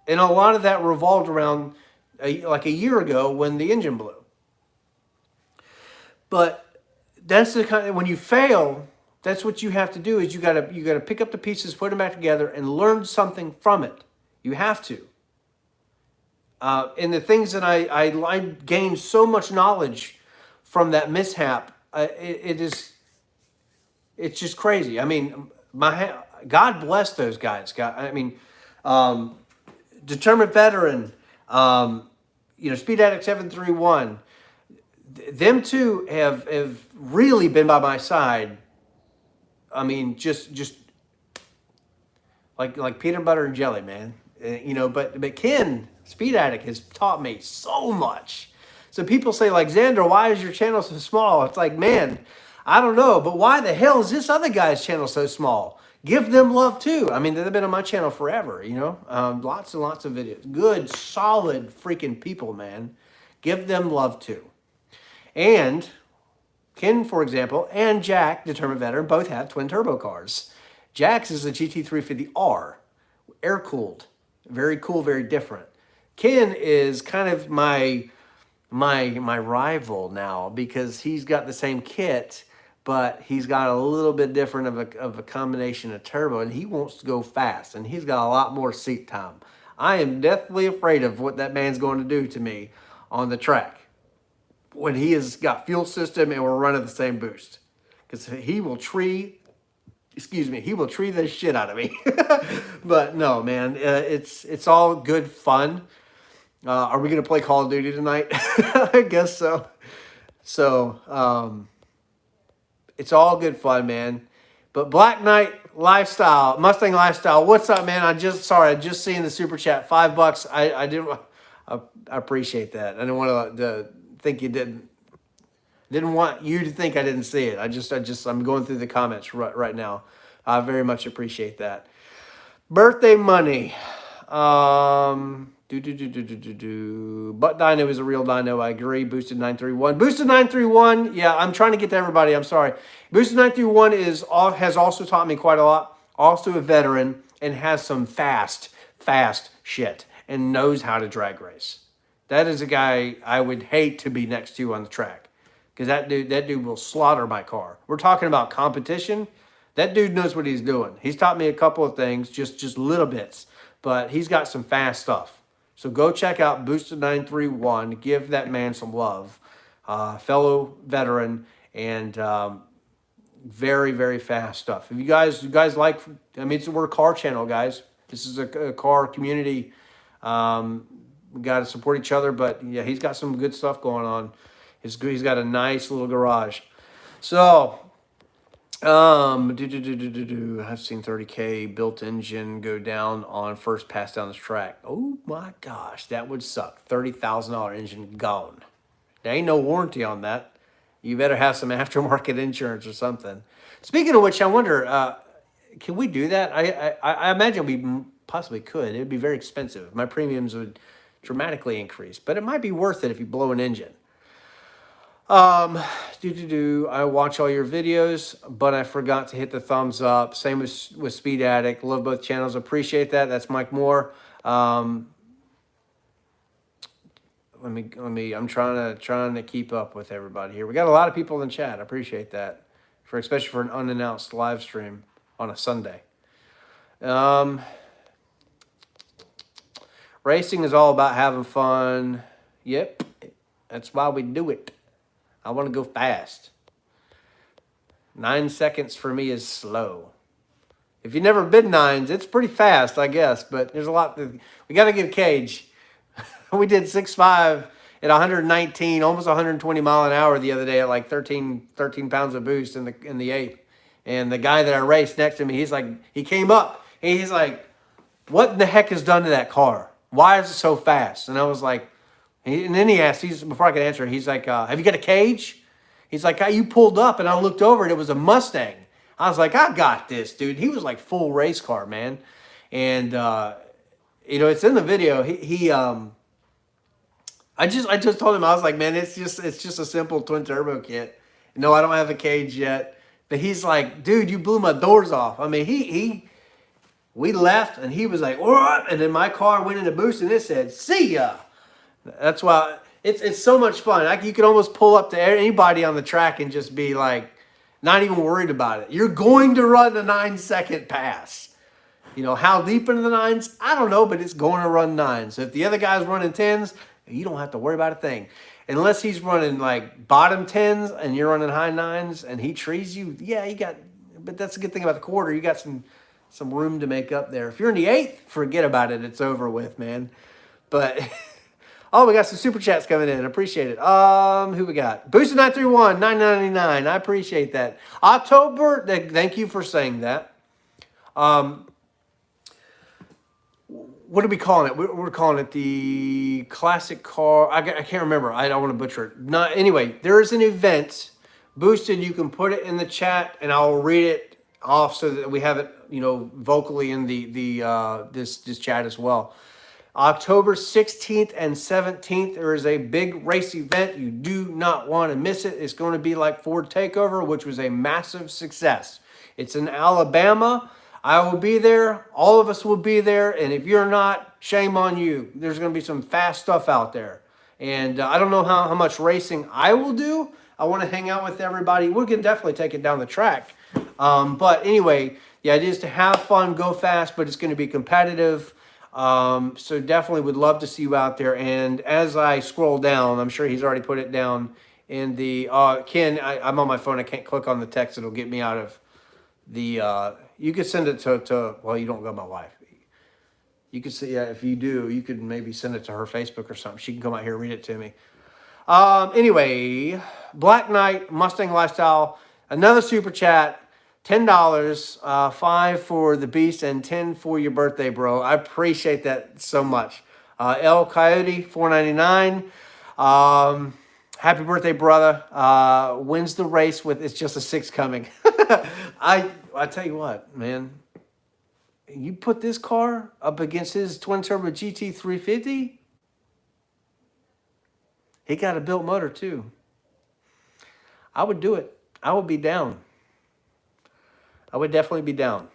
And a lot of that revolved around like a year ago when the engine blew. But that's the kind of, when you fail, that's what you have to do, is you gotta pick up the pieces, put them back together, and learn something from it. You have to. And the things that I gained so much knowledge from that mishap, it's just crazy. I mean, God bless those guys. Determined Veteran, you know, Speed Addict 731. Them two have really been by my side. I mean, just like peanut butter and jelly, man. You know, but Ken, Speed Addict, has taught me so much. So people say, like, Xander, why is your channel so small? It's like, man, I don't know, but why the hell is this other guy's channel so small? Give them love too. I mean, they've been on my channel forever, you know. Lots and lots of videos. Good, solid freaking people, man. Give them love too. And Ken, for example, and Jack, Determined Veteran, both have twin turbo cars. Jack's is a GT350R, air-cooled. Very cool, very different. Ken is kind of my rival now because he's got the same kit, but he's got a little bit different of a combination of turbo, and he wants to go fast, and he's got a lot more seat time. I am deathly afraid of what that man's going to do to me on the track when he has got fuel system and we're running the same boost, because he will tree the shit out of me. But no, man, it's all good fun. Are we gonna play Call of Duty tonight? I guess so. So it's all good fun, man. But Black Knight Lifestyle, Mustang Lifestyle, what's up, man? I just seen the super chat, $5. I appreciate that. I didn't want to think you didn't want you to think I didn't see it. I'm going through the comments right now. I very much appreciate that. Birthday money. But Dyno is a real Dyno. I agree. Boosted 931. Boosted 931. Yeah, I'm trying to get to everybody. I'm sorry. Boosted 931 has also taught me quite a lot. Also a veteran and has some fast shit and knows how to drag race. That is a guy I would hate to be next to on the track, because that dude will slaughter my car. We're talking about competition. That dude knows what he's doing. He's taught me a couple of things, just little bits, but he's got some fast stuff. So go check out Boosted 931. Give that man some love. Fellow veteran and very, very fast stuff. If you guys like, I mean, we're a car channel, guys. This is a car community. We got to support each other, but yeah, he's got some good stuff going on. He's got a nice little garage. So, I've seen 30K built engine go down on first pass down the track. Oh my gosh, that would suck. $30,000 engine gone. There ain't no warranty on that. You better have some aftermarket insurance or something. Speaking of which, I wonder, can we do that? I imagine we possibly could. It would be very expensive. My premiums would dramatically increase, but it might be worth it if you blow an engine. I watch all your videos, but I forgot to hit the thumbs up. Same with Speed Addict. Love both channels. Appreciate that. That's Mike Moore. Let me. I'm trying to keep up with everybody here. We got a lot of people in chat. I appreciate that, especially for an unannounced live stream on a Sunday. Racing is all about having fun. Yep, that's why we do it. I want to go fast. 9 seconds for me is slow. If you've never been nines, it's pretty fast, I guess. But there's a lot. We got to get a cage. We did 6.5 at 119, almost 120 mile an hour the other day at like 13 pounds of boost in the eighth. And the guy that I raced next to me, he came up and he's like, "What in the heck is done to that car? Why is it so fast?" And I was like, and then he asked, before I could answer, he's like, "Have you got a cage?" He's like, "You pulled up," and I looked over and it was a Mustang. I was like, "I got this, dude." He was like full race car, man. And, it's in the video. I just told him, I was like, "Man, it's just a simple twin turbo kit. No, I don't have a cage yet." But he's like, "Dude, you blew my doors off." I mean, we left and he was like, "What?" And then my car went into boost and it said, "See ya." That's why it's so much fun. You can almost pull up to anybody on the track and just be like, not even worried about it. You're going to run a 9-second pass. How deep into the nines? I don't know, but it's going to run 9s. So if the other guy's running 10s, you don't have to worry about a thing. Unless he's running like bottom 10s and you're running high 9s and he trees you, yeah, but that's a good thing about the quarter. You got some room to make up there. If you're in the 8th, forget about it. It's over with, man. But... Oh, we got some super chats coming in. Appreciate it. Who we got? Boosted 931, $9.99. I appreciate that. October, thank you for saying that. What are we calling it? We're calling it the classic car. I can't remember. I don't want to butcher it. Anyway, there is an event. Boosted, you can put it in the chat and I'll read it off so that we have it, vocally in this chat as well. October 16th and 17th, there is a big race event. You do not want to miss it. It's going to be like Ford Takeover, which was a massive success. It's in Alabama. I will be there. All of us will be there. And if you're not, shame on you. There's going to be some fast stuff out there. And I don't know how much racing I will do. I want to hang out with everybody. We can definitely take it down the track. But anyway, the idea is to have fun, go fast, but it's going to be competitive. So definitely would love to see you out there. And as I scroll down, I'm sure he's already put it down in the, Ken, I'm on my phone. I can't click on the text. It'll get me out of the, you could send it to well, you don't go to my wife. You could see, if you do, you could maybe send it to her Facebook or something. She can come out here and read it to me. Anyway, Black Knight, Mustang Lifestyle, another super chat, $10, 5 for the Beast and 10 for your birthday, bro. I appreciate that so much. El Coyote, $4.99. Happy birthday, brother. Wins the race with It's Just a 6 coming. I tell you what, man. You put this car up against his twin-turbo GT 350, he got a built motor too. I would do it. I would be down. I would definitely be down.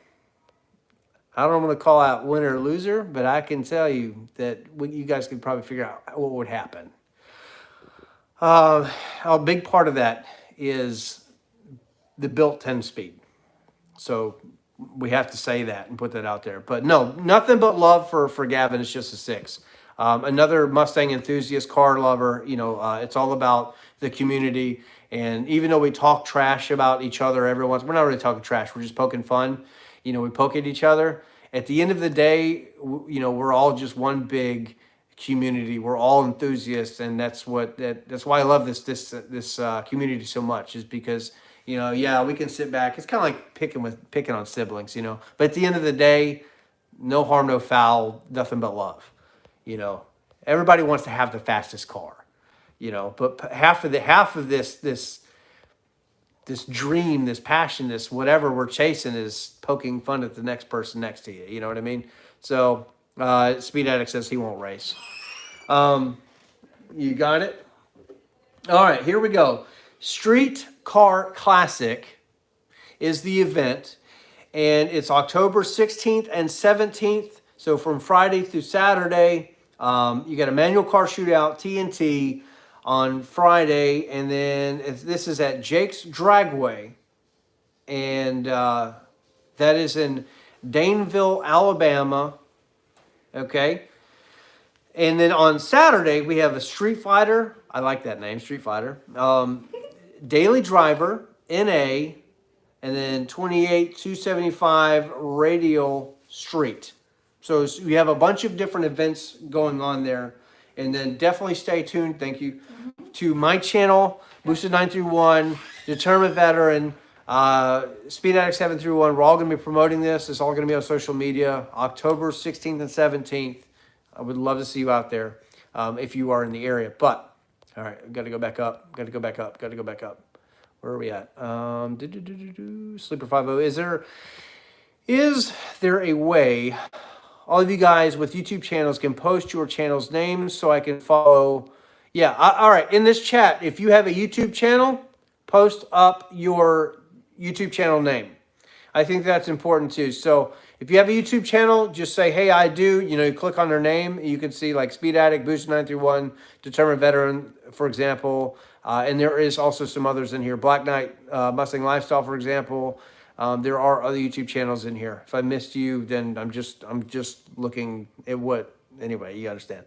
I don't want to call out winner or loser, but I can tell you that you guys could probably figure out what would happen. A big part of that is the built 10-speed. So we have to say that and put that out there. But no, nothing but love for Gavin. It's just a 6. Another Mustang enthusiast, car lover. You know, it's all about the community. And even though we talk trash about each other every once, we're not really talking trash. We're just poking fun. You know, we poke at each other. At the end of the day, you know, we're all just one big community. We're all enthusiasts, and that's why I love this community so much. Is because, you know, yeah, we can sit back. It's kind of like picking on siblings, you know. But at the end of the day, no harm, no foul, nothing but love. You know, everybody wants to have the fastest car, you know. But half of this dream, this passion, this whatever we're chasing is poking fun at the next person next to you. You know what I mean? So Speed Addict says he won't race. You got it. All right, here we go. Street Car Classic is the event, and it's October 16th and 17th. So from Friday through Saturday, you got a manual car shootout, TNT, on Friday, and then this is at Jake's Dragway, and that is in Daneville, Alabama. Okay. And then on Saturday, we have a Street Fighter. I like that name, Street Fighter. Daily Driver, NA, and then 28275 Radial Street. So we have a bunch of different events going on there. And then definitely stay tuned, thank you, to my channel, Boosted931, Determined Veteran, Speed Addict 731. We're all going to be promoting this. It's all going to be on social media, October 16th and 17th. I would love to see you out there if you are in the area. But, all right, I've got to go back up. Got to go back up. Where are we at? Sleeper 50. Is there a way all of you guys with YouTube channels can post your channel's names so I can follow? Yeah, all right. In this chat, if you have a YouTube channel, post up your YouTube channel name. I think that's important too. So if you have a YouTube channel, just say, hey, I do. You know, you click on their name. You can see like Speed Addict, Boosted931, Determined Veteran, for example. And there is also some others in here. Black Knight, Mustang Lifestyle, for example. There are other YouTube channels in here. If I missed you, then I'm just looking at what. Anyway, you understand.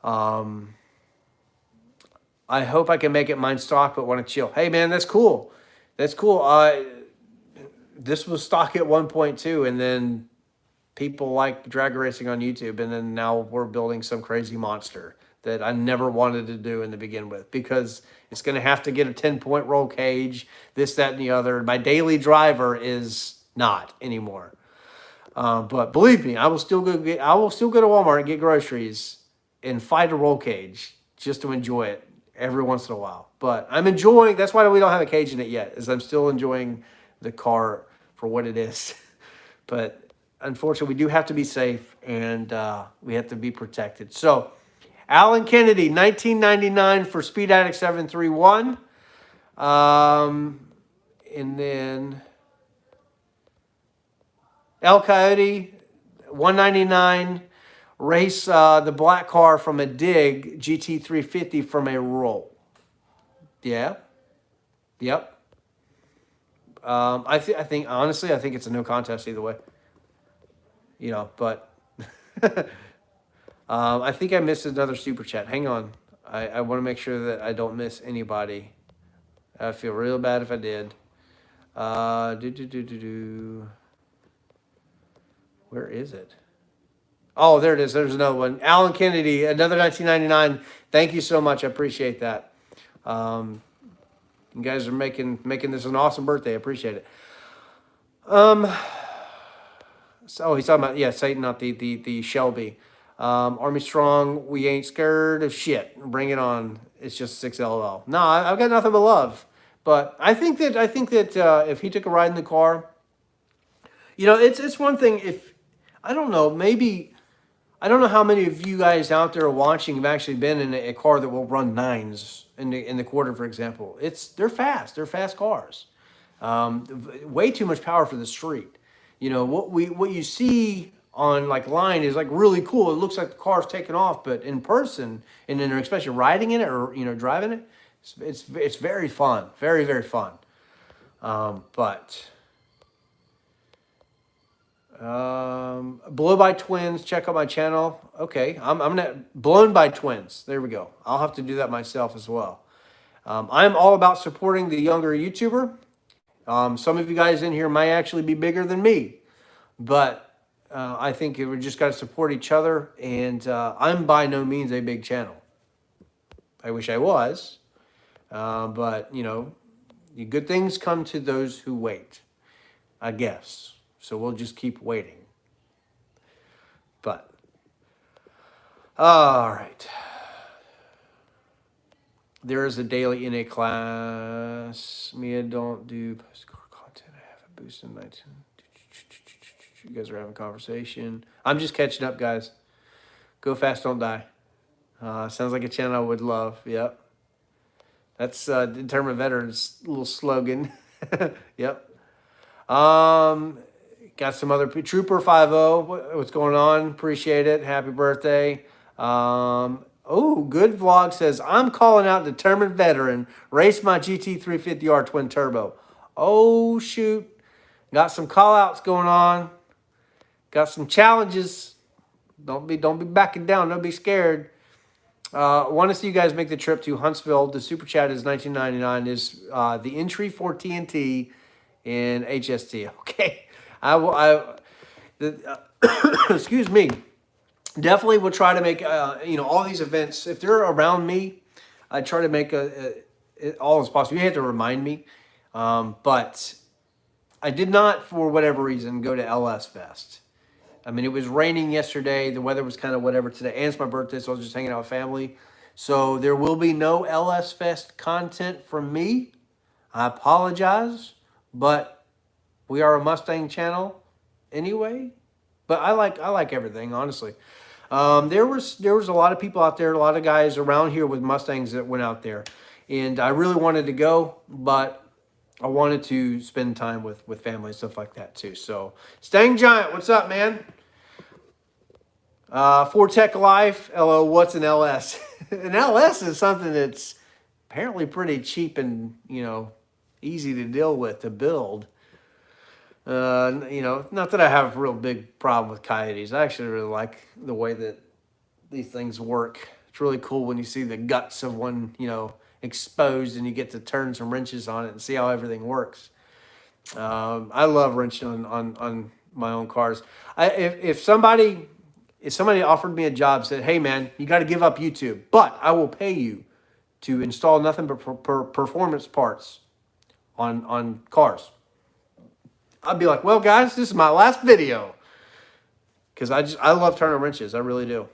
I hope I can make it mine stock, but want to chill. Hey, man, that's cool. That's cool. This was stock at 1.2, and then people like drag racing on YouTube, and then now we're building some crazy monster that I never wanted to do in the begin with, because it's going to have to get a 10-point roll cage, this, that, and the other. My daily driver is not anymore. But believe me, I will still go to Walmart and get groceries and fight a roll cage just to enjoy it every once in a while. But I'm enjoying, that's why we don't have a cage in it yet, is I'm still enjoying the car for what it is. But unfortunately, we do have to be safe, and we have to be protected. So Alan Kennedy, 1999 for Speed Addict 731. And then El Coyote, $199. Race the black car from a dig, GT350 from a roll. Yeah. Yep. I think honestly, I think it's a no contest either way. You know, but I think I missed another super chat. Hang on. I want to make sure that I don't miss anybody. I feel real bad if I did. Where is it? Oh, there it is. There's another one. Alan Kennedy, another 1999. Thank you so much. I appreciate that. You guys are making this an awesome birthday. I appreciate it. So he's talking about, yeah, Satan, not the Shelby. Army Strong, we ain't scared of shit. Bring it on. It's just 6 LOL. No, I've got nothing but love. But I think that if he took a ride in the car, you know, it's one thing if, I don't know, maybe, I don't know how many of you guys out there watching have actually been in a car that will run 9s in the quarter, for example. They're fast. They're fast cars. Way too much power for the street. You know, what you see on like line is like really cool. It looks like the car's taking off, but in person, and then especially riding in it or, you know, driving it, it's very fun. Very, very fun. Blow by Twins, check out my channel. Okay, I'm gonna Blown by Twins. There we go. I'll have to do that myself as well. I'm all about supporting the younger YouTuber. Some of you guys in here might actually be bigger than me, but I think we just got to support each other. And I'm by no means a big channel. I wish I was, but you know, good things come to those who wait, I guess. So we'll just keep waiting. But, all right. There is a daily NA class. Mia, don't do post-core content. I have a boost in 19. You guys are having a conversation. I'm just catching up, guys. Go fast, don't die. Sounds like a channel I would love. Yep. That's Determined Veterans' little slogan. Yep. Got some other Trooper 50. What's going on? Appreciate it. Happy birthday. Oh, Good Vlog says, I'm calling out Determined Veteran. Race my GT350R twin turbo. Oh, shoot. Got some call outs going on. Got some challenges. Don't be backing down. Don't be scared. Want to see you guys make the trip to Huntsville. The super chat is $19.99. Is the entry for TNT in HST. Okay. Excuse me. Definitely will try to make, you know, all these events, if they're around me, I try to make it all as possible. You have to remind me. But I did not, for whatever reason, go to LS Fest. I mean, it was raining yesterday. The weather was kind of whatever today. And it's my birthday, so I was just hanging out with family. So there will be no LS Fest content from me. I apologize, but we are a Mustang channel anyway. But I like everything, honestly. There was a lot of people out there, a lot of guys around here with Mustangs that went out there. And I really wanted to go, but I wanted to spend time with family and stuff like that too. So, Stang Giant, what's up, man? For Tech Life, LO, what's an LS? An LS is something that's apparently pretty cheap and, you know, easy to deal with, to build. You know, not that I have a real big problem with Coyotes. I actually really like the way that these things work. It's really cool when you see the guts of one, you know, exposed and you get to turn some wrenches on it and see how everything works. I love wrenching on my own cars. If somebody offered me a job, said, hey man, you got to give up YouTube, but I will pay you to install nothing but performance parts on cars, I'd be like, well guys, this is my last video. Because I love turning wrenches. I really do.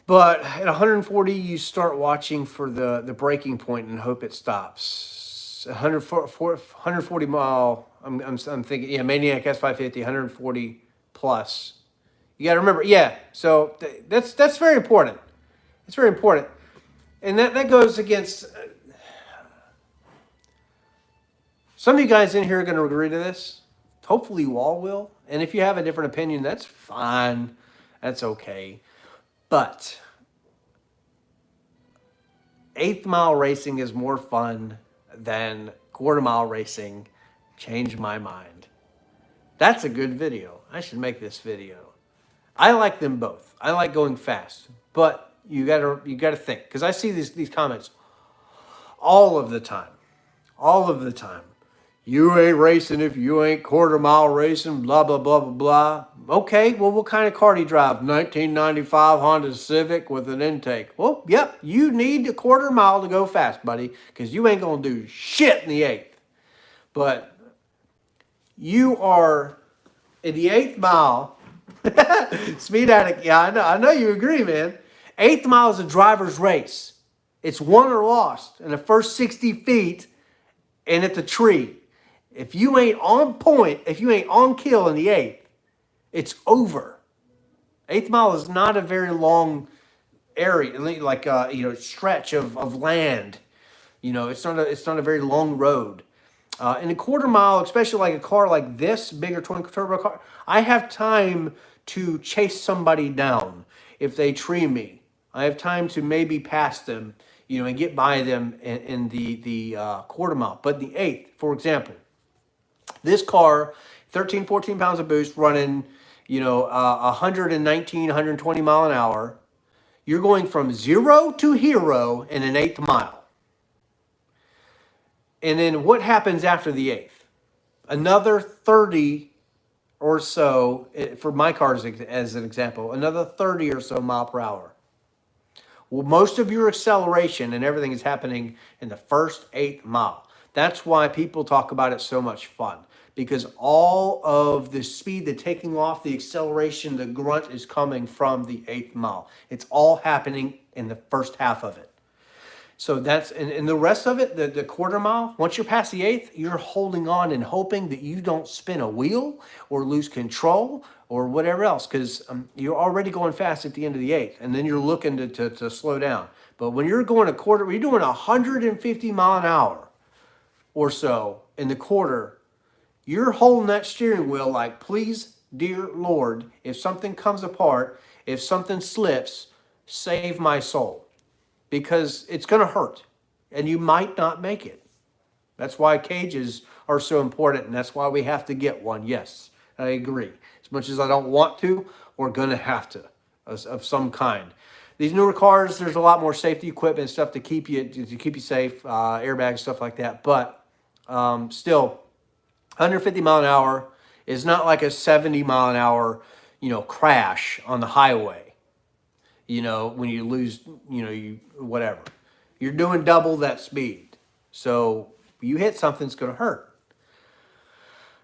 But at 140, you start watching for the breaking point and hope it stops. 140 mile, I'm thinking, yeah, Maniac S550, 140 plus. You got to remember, yeah. So that's very important. It's very important, and that goes against. Some of you guys in here are going to agree to this. Hopefully you all will. And if you have a different opinion, that's fine. That's okay. But eighth mile racing is more fun than quarter mile racing. Changed my mind. That's a good video. I should make this video. I like them both. I like going fast, but you gotta think, because I see these comments all of the time. All of the time. You ain't racing if you ain't quarter mile racing, blah, blah, blah, blah, blah. Okay, well, what kind of car do you drive? 1995 Honda Civic with an intake. Well, yep, you need a quarter mile to go fast, buddy, because you ain't going to do shit in the eighth. But you are in the eighth mile. Speed addict, yeah, I know you agree, man. Eighth mile is a driver's race. It's won or lost in the first 60 feet and at the tree. If you ain't on point, if you ain't on kill in the eighth, it's over. Eighth mile is not a very long area, like stretch of land. It's not a very long road. In a quarter mile, especially like a car like this, bigger twin turbo car, I have time to chase somebody down if they tree me. I have time to maybe pass them, and get by them in the quarter mile. But the eighth, for example, this car, 13, 14 pounds of boost, running, 119, 120 mile an hour. You're going from 0 to hero in an eighth mile. And then what happens after the eighth? Another 30 or so, for my cars as an example, another 30 or so mile per hour. Well, most of your acceleration and everything is happening in the first eighth mile. That's why people talk about it so much fun, because all of the speed, the taking off, the acceleration, the grunt is coming from the eighth mile. It's all happening in the first half of it. So that's, and the rest of it, the quarter mile, once you're past the eighth, you're holding on and hoping that you don't spin a wheel or lose control or whatever else, because you're already going fast at the end of the eighth, and then you're looking to slow down. But when you're going a quarter, you're doing 150 mile an hour or so in the quarter, you're holding that steering wheel like, please, dear Lord, if something comes apart, if something slips, save my soul. Because it's going to hurt, and you might not make it. That's why cages are so important, and that's why we have to get one. Yes, I agree. As much as I don't want to, we're going to have to, of some kind. These newer cars, there's a lot more safety equipment and stuff to keep you safe, airbags, stuff like that. But still, 150 mile an hour is not like a 70 mile an hour, crash on the highway. When you lose, whatever. You're doing double that speed. So you hit something, it's going to hurt.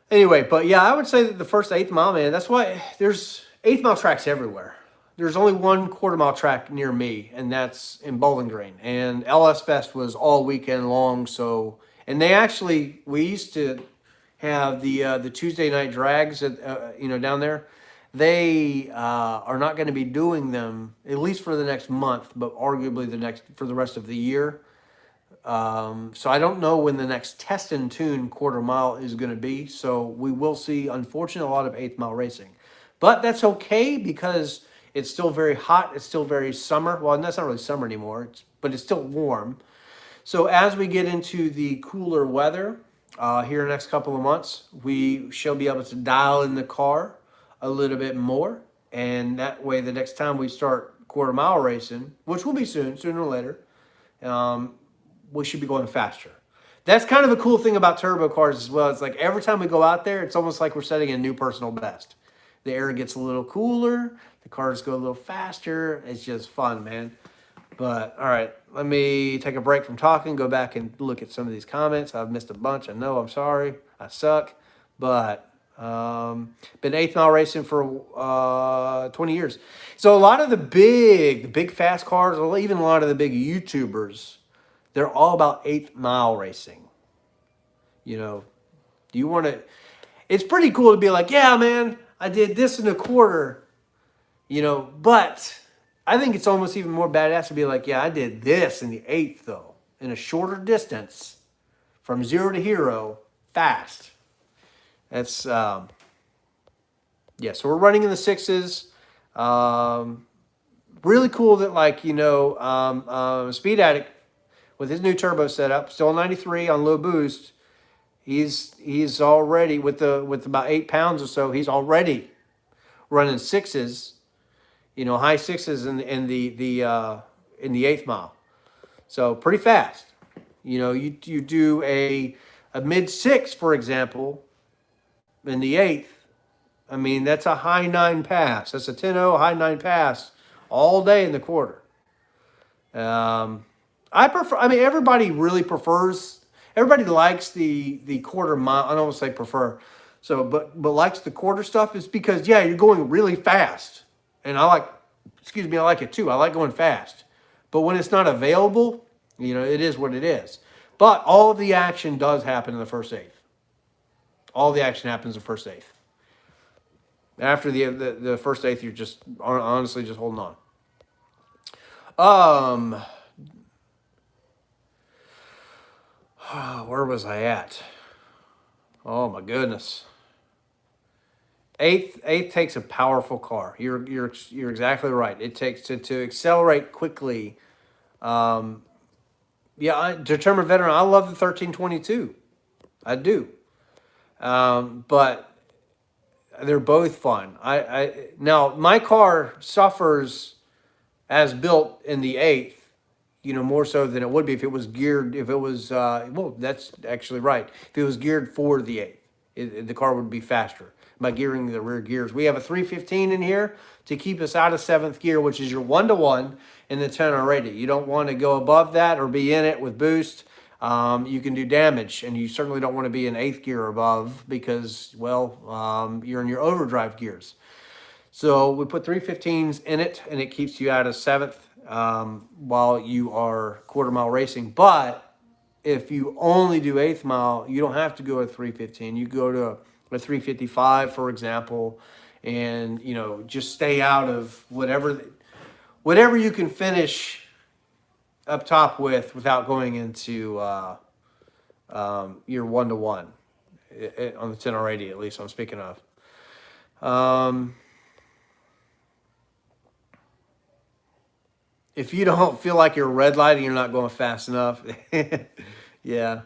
Anyway, but yeah, I would say that the first eighth mile, man, that's why there's eighth mile tracks everywhere. There's only one quarter mile track near me, and that's in Bowling Green. And LS Fest was all weekend long. So, and we used to have the Tuesday night drags, down there. They are not going to be doing them, at least for the next month, but arguably for the rest of the year. So I don't know when the next test and tune quarter mile is going to be. So we will see, unfortunately, a lot of eighth mile racing. But that's okay, because it's still very hot. It's still very summer. Well, that's not really summer anymore, but it's still warm. So as we get into the cooler weather here in the next couple of months, we shall be able to dial in the car a little bit more, and that way the next time we start quarter mile racing, which will be sooner or later, we should be going faster. That's kind of a cool thing about turbo cars as well. It's like every time we go out there, it's almost like we're setting a new personal best. The air gets a little cooler, the cars go a little faster. It's just fun, man. But all right, let me take a break from talking, go back and look at some of these comments. I've missed a bunch. I know, I'm sorry, I suck, but been eighth mile racing for 20 years. So a lot of the big fast cars, or even a lot of the big YouTubers, they're all about eighth mile racing. Do you want to? It's pretty cool to be like, yeah, man, I did this in a quarter. But I think it's almost even more badass to be like, yeah, I did this in the eighth though, in a shorter distance, from 0 to hero, fast. That's yeah. So we're running in the sixes. Really cool that, like, Speed Addict with his new turbo setup, still 93 on low boost. He's already with about 8 pounds or so. He's already running sixes, high sixes in the eighth mile. So pretty fast. You do a mid six, for example, in the eighth. I mean, that's a high nine pass. That's a 10-0 high nine pass all day in the quarter. I prefer. I mean, everybody really prefers. Everybody likes the quarter mile. I don't want to say prefer. So, but likes the quarter stuff is because, yeah, you're going really fast, and I like. Excuse me, I like it too. I like going fast, but when it's not available, it is what it is. But all of the action does happen in the first eighth. All the action happens in the first eighth. After the first eighth, you're just honestly just holding on. Where was I at? Oh my goodness. Eighth takes a powerful car. You're exactly right. It takes to accelerate quickly. Determined veteran. I love the 1322. I do. But they're both fun. I now my car suffers as built in the eighth. More so than it would be if it was geared. If it was that's actually right. If it was geared for the eighth, the car would be faster by gearing the rear gears. We have a 315 in here to keep us out of seventh gear, which is your 1-to-1 in the 10 or 80. You don't want to go above that or be in it with boost. You can do damage, and you certainly don't want to be in eighth gear or above because, you're in your overdrive gears. So we put 315s in it, and it keeps you out of seventh while you are quarter mile racing. But if you only do eighth mile, you don't have to go to 315. You go to a 355, for example, and just stay out of whatever you can finish up top without going into your 1-to-1 on the 10 or 80, at least I'm speaking of. If you don't feel like you're red lighting, you're not going fast enough. Yeah.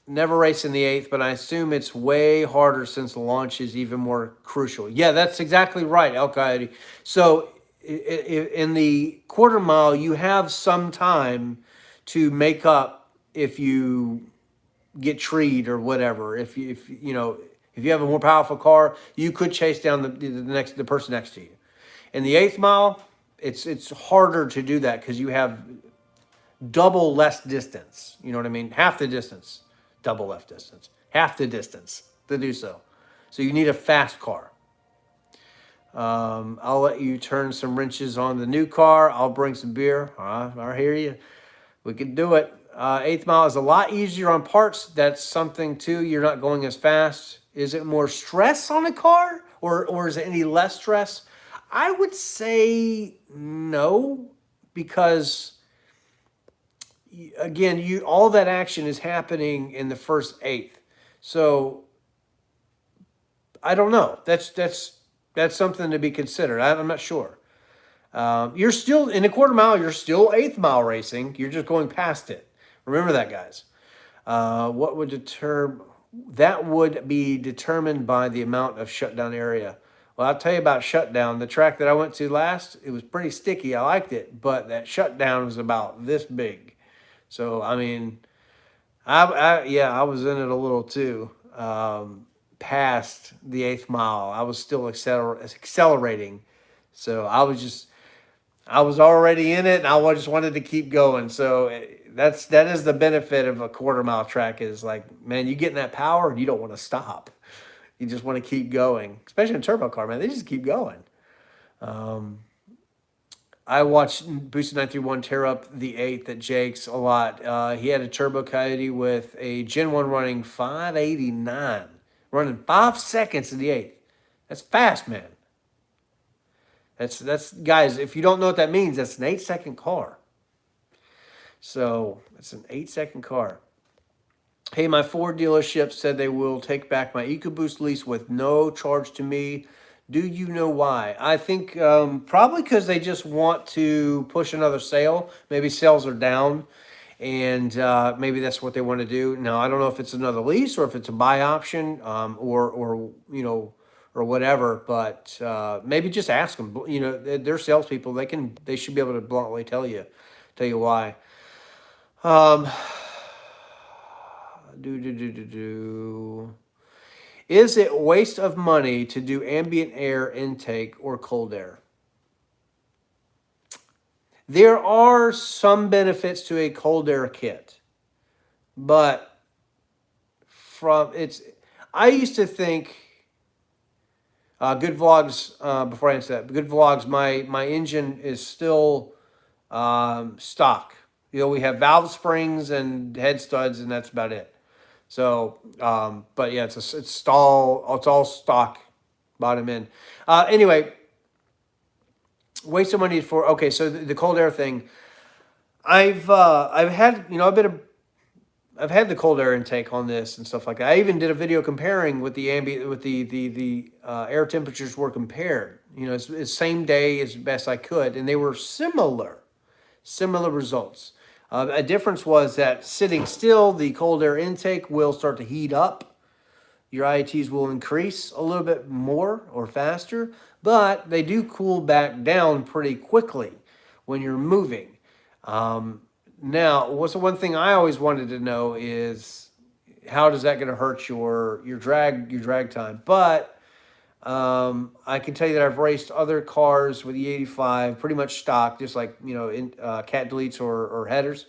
Never race in the eighth, but I assume it's way harder since the launch is even more crucial. Yeah, that's exactly right, El Coyote. So in the quarter mile, you have some time to make up if you get treed or whatever. If you have a more powerful car, you could chase down the person next to you. In the eighth mile, it's harder to do that because you have double less distance. You know what I mean? Half the distance, double less distance, half the distance to do so. So you need a fast car. I'll let you turn some wrenches on the new car. I'll bring some beer. I hear you. We can do it. Eighth mile is a lot easier on parts. That's something too. You're not going as fast. Is it more stress on a car, or is it any less stress? I would say no, because again, all that action is happening in the first eighth. So I don't know. That's something to be considered. I'm not sure. You're still in a quarter mile. You're still eighth mile racing. You're just going past it. Remember that, guys. What would determine that would be determined by the amount of shutdown area. Well, I'll tell you about shutdown. The track that I went to last, it was pretty sticky. I liked it, but that shutdown was about this big. So, I mean, I was in it a little too. Past the eighth mile, I was still accelerating. So I was already in it, and I just wanted to keep going. So that is the benefit of a quarter mile track is like, man, you get in that power and you don't want to stop. You just want to keep going, especially in a turbo car, man. They just keep going. I watched Boosted 931 tear up the eighth at Jake's a lot. He had a turbo Coyote with a Gen 1 running 589, running 5 seconds in the eighth. That's fast, man. That's guys, if you don't know what that means, that's an 8-second car. So it's an 8-second car. Hey, my Ford dealership said they will take back my EcoBoost lease with no charge to me. Do you know why? I think probably because they just want to push another sale. Maybe sales are down, and maybe that's what they want to do. Now, I don't know if it's another lease or if it's a buy option, or you know, or whatever. But maybe just ask them. You know, they're salespeople. They should be able to bluntly tell you why. Um, do. Is it waste of money to do ambient air intake or cold air? There are some benefits to a cold air kit, but from it's, I used to think, good vlogs, before I answer that, good vlogs, my engine is still stock. You know, we have valve springs and head studs, and that's about it. So, but yeah, it's all stock, bottom end. Anyway, waste of money for, okay. So the cold air thing, I've had, you know, I've had the cold air intake on this and stuff like that. I even did a video comparing with the ambient, with the air temperatures were compared. You know, it's same day as best I could, and they were similar results. A difference was that sitting still, the cold air intake will start to heat up. Your IATs will increase a little bit more or faster, but they do cool back down pretty quickly when you're moving. Now, what's the one thing I always wanted to know is how does that going to hurt your drag time? But I can tell you that I've raced other cars with E85, pretty much stock, just like, you know, in cat deletes or headers,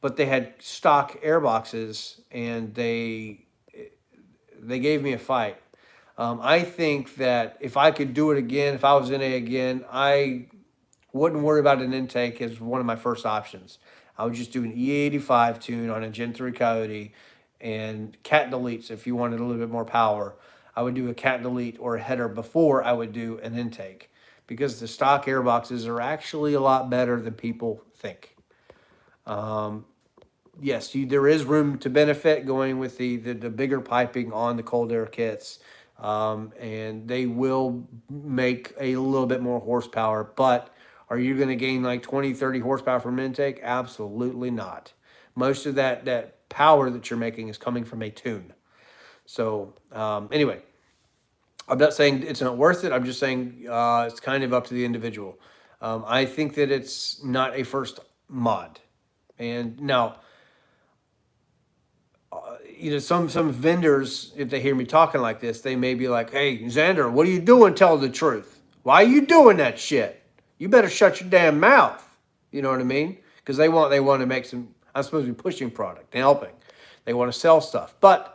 but they had stock air boxes, and they gave me a fight. I think that if I could do it again, if I was in A again, I wouldn't worry about an intake as one of my first options. I would just do an E85 tune on a Gen 3 Coyote and cat deletes if you wanted a little bit more power. I would do a cat delete or a header before I would do an intake, because the stock airboxes are actually a lot better than people think. Yes, there is room to benefit going with the bigger piping on the cold air kits, and they will make a little bit more horsepower, but are you going to gain like 20, 30 horsepower from intake? Absolutely not. Most of that power that you're making is coming from a tune. So anyway, I'm not saying it's not worth it. I'm just saying it's kind of up to the individual. I think that it's not a first mod. And now, you know, some vendors, if they hear me talking like this, they may be like, "Hey, Xander, what are you doing? Tell the truth. Why are you doing that shit? You better shut your damn mouth." You know what I mean? Because they want to make some. I'm supposed to be pushing product and helping. They want to sell stuff, but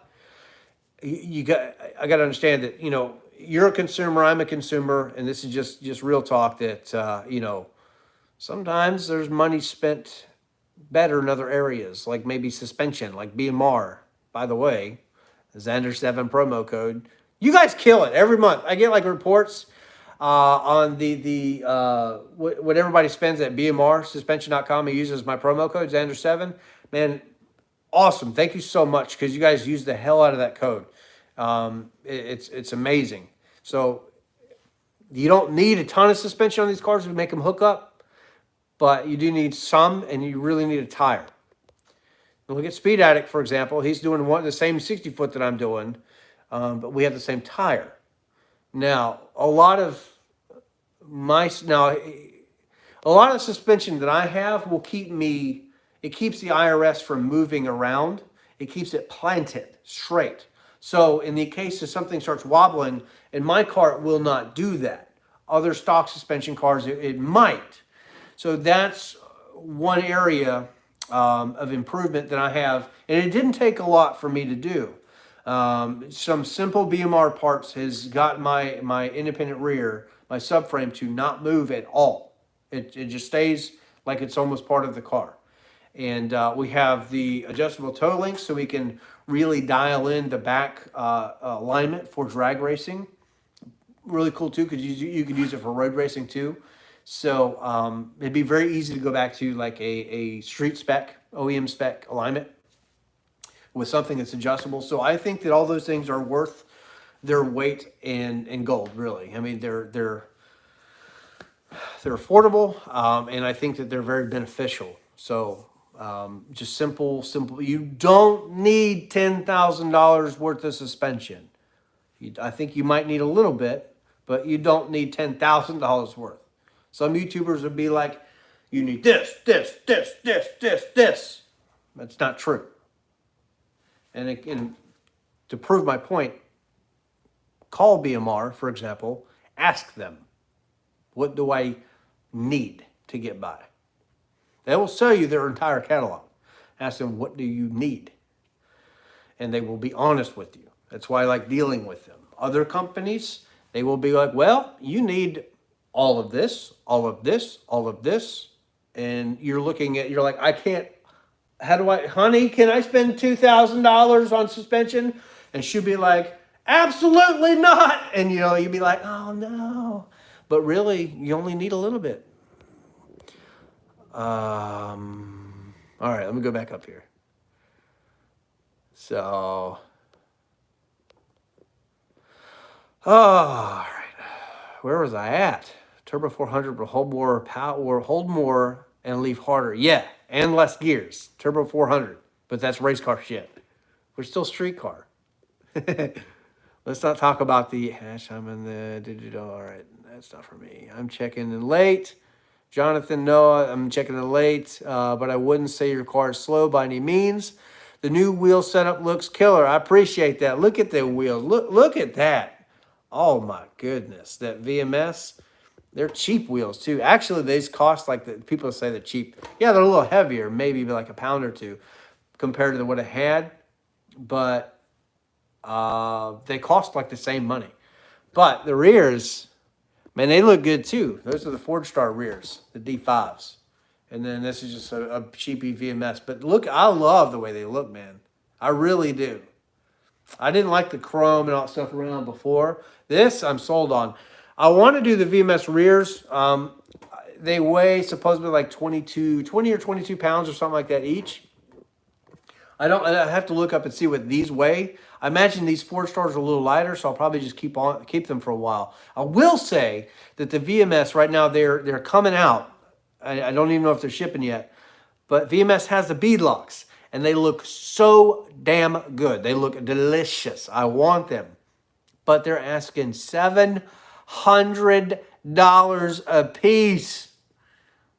I got to understand that, you know, you're a consumer, I'm a consumer, and this is just real talk. That you know, sometimes there's money spent better in other areas, like maybe suspension, like BMR. By the way, Xander7 promo code. You guys kill it every month. I get like reports on what everybody spends at BMR suspension.com. He uses my promo code Xander7. Man, awesome. Thank you so much, because you guys use the hell out of that code. It's amazing. So you don't need a ton of suspension on these cars to make them hook up, but you do need some, and you really need a tire. Look at Speed Addict, for example. He's doing the same 60 foot that I'm doing, but we have the same tire. Now, a lot of suspension that I have will keep me. It keeps the IRS from moving around. It keeps it planted straight. So in the case of something starts wobbling, and my car will not do that. Other stock suspension cars, it might. So that's one area of improvement that I have, and it didn't take a lot for me to do. Some simple BMR parts has got my independent rear, my subframe, to not move at all. It just stays like it's almost part of the car. And we have the adjustable toe links, so we can really dial in the back alignment for drag racing. Really cool too, because you could use it for road racing too. So it'd be very easy to go back to like a street spec, OEM spec alignment with something that's adjustable. So I think that all those things are worth their weight in gold, really. I mean, they're affordable, and I think that they're very beneficial. So just simple. You don't need $10,000 worth of suspension. I think you might need a little bit, but you don't need $10,000 worth. Some YouTubers would be like, you need this. That's not true. And to prove my point, call BMR, for example, ask them, what do I need to get by? They will sell you their entire catalog. Ask them, what do you need? And they will be honest with you. That's why I like dealing with them. Other companies, they will be like, well, you need all of this, all of this, all of this. And you're like, I can't, honey, can I spend $2,000 on suspension? And she'll be like, absolutely not. And you'd be like, oh no. But really, you only need a little bit. All right, let me go back up here. So, all right, where was I at? Turbo 400 will hold more power, hold more and leave harder. Yeah, and less gears. Turbo 400, but that's race car shit. We're still street car. Let's not talk about the hash. I'm in the digital. All right, that's not for me. I'm checking in late. Jonathan, Noah, I'm checking in late, but I wouldn't say your car is slow by any means. The new wheel setup looks killer. I appreciate that. Look at the wheels. Look at that. Oh my goodness, that VMS. They're cheap wheels too. Actually, these cost like people say they're cheap. Yeah, they're a little heavier, maybe like a pound or two compared to what I had, but they cost like the same money. But the rears, man, they look good too. Those are the Forgestar rears, the D5s. And then this is just a cheapy VMS. But look, I love the way they look, man. I really do. I didn't like the chrome and all that stuff around before. This I'm sold on. I want to do the VMS rears. They weigh supposedly like 20 or 22 pounds or something like that each. I have to look up and see what these weigh. I imagine these Forgestars are a little lighter, so I'll probably just keep them for a while. I will say that the VMS right now, they're coming out. I don't even know if they're shipping yet, but VMS has the beadlocks, and they look so damn good. They look delicious. I want them, but they're asking $700 a piece.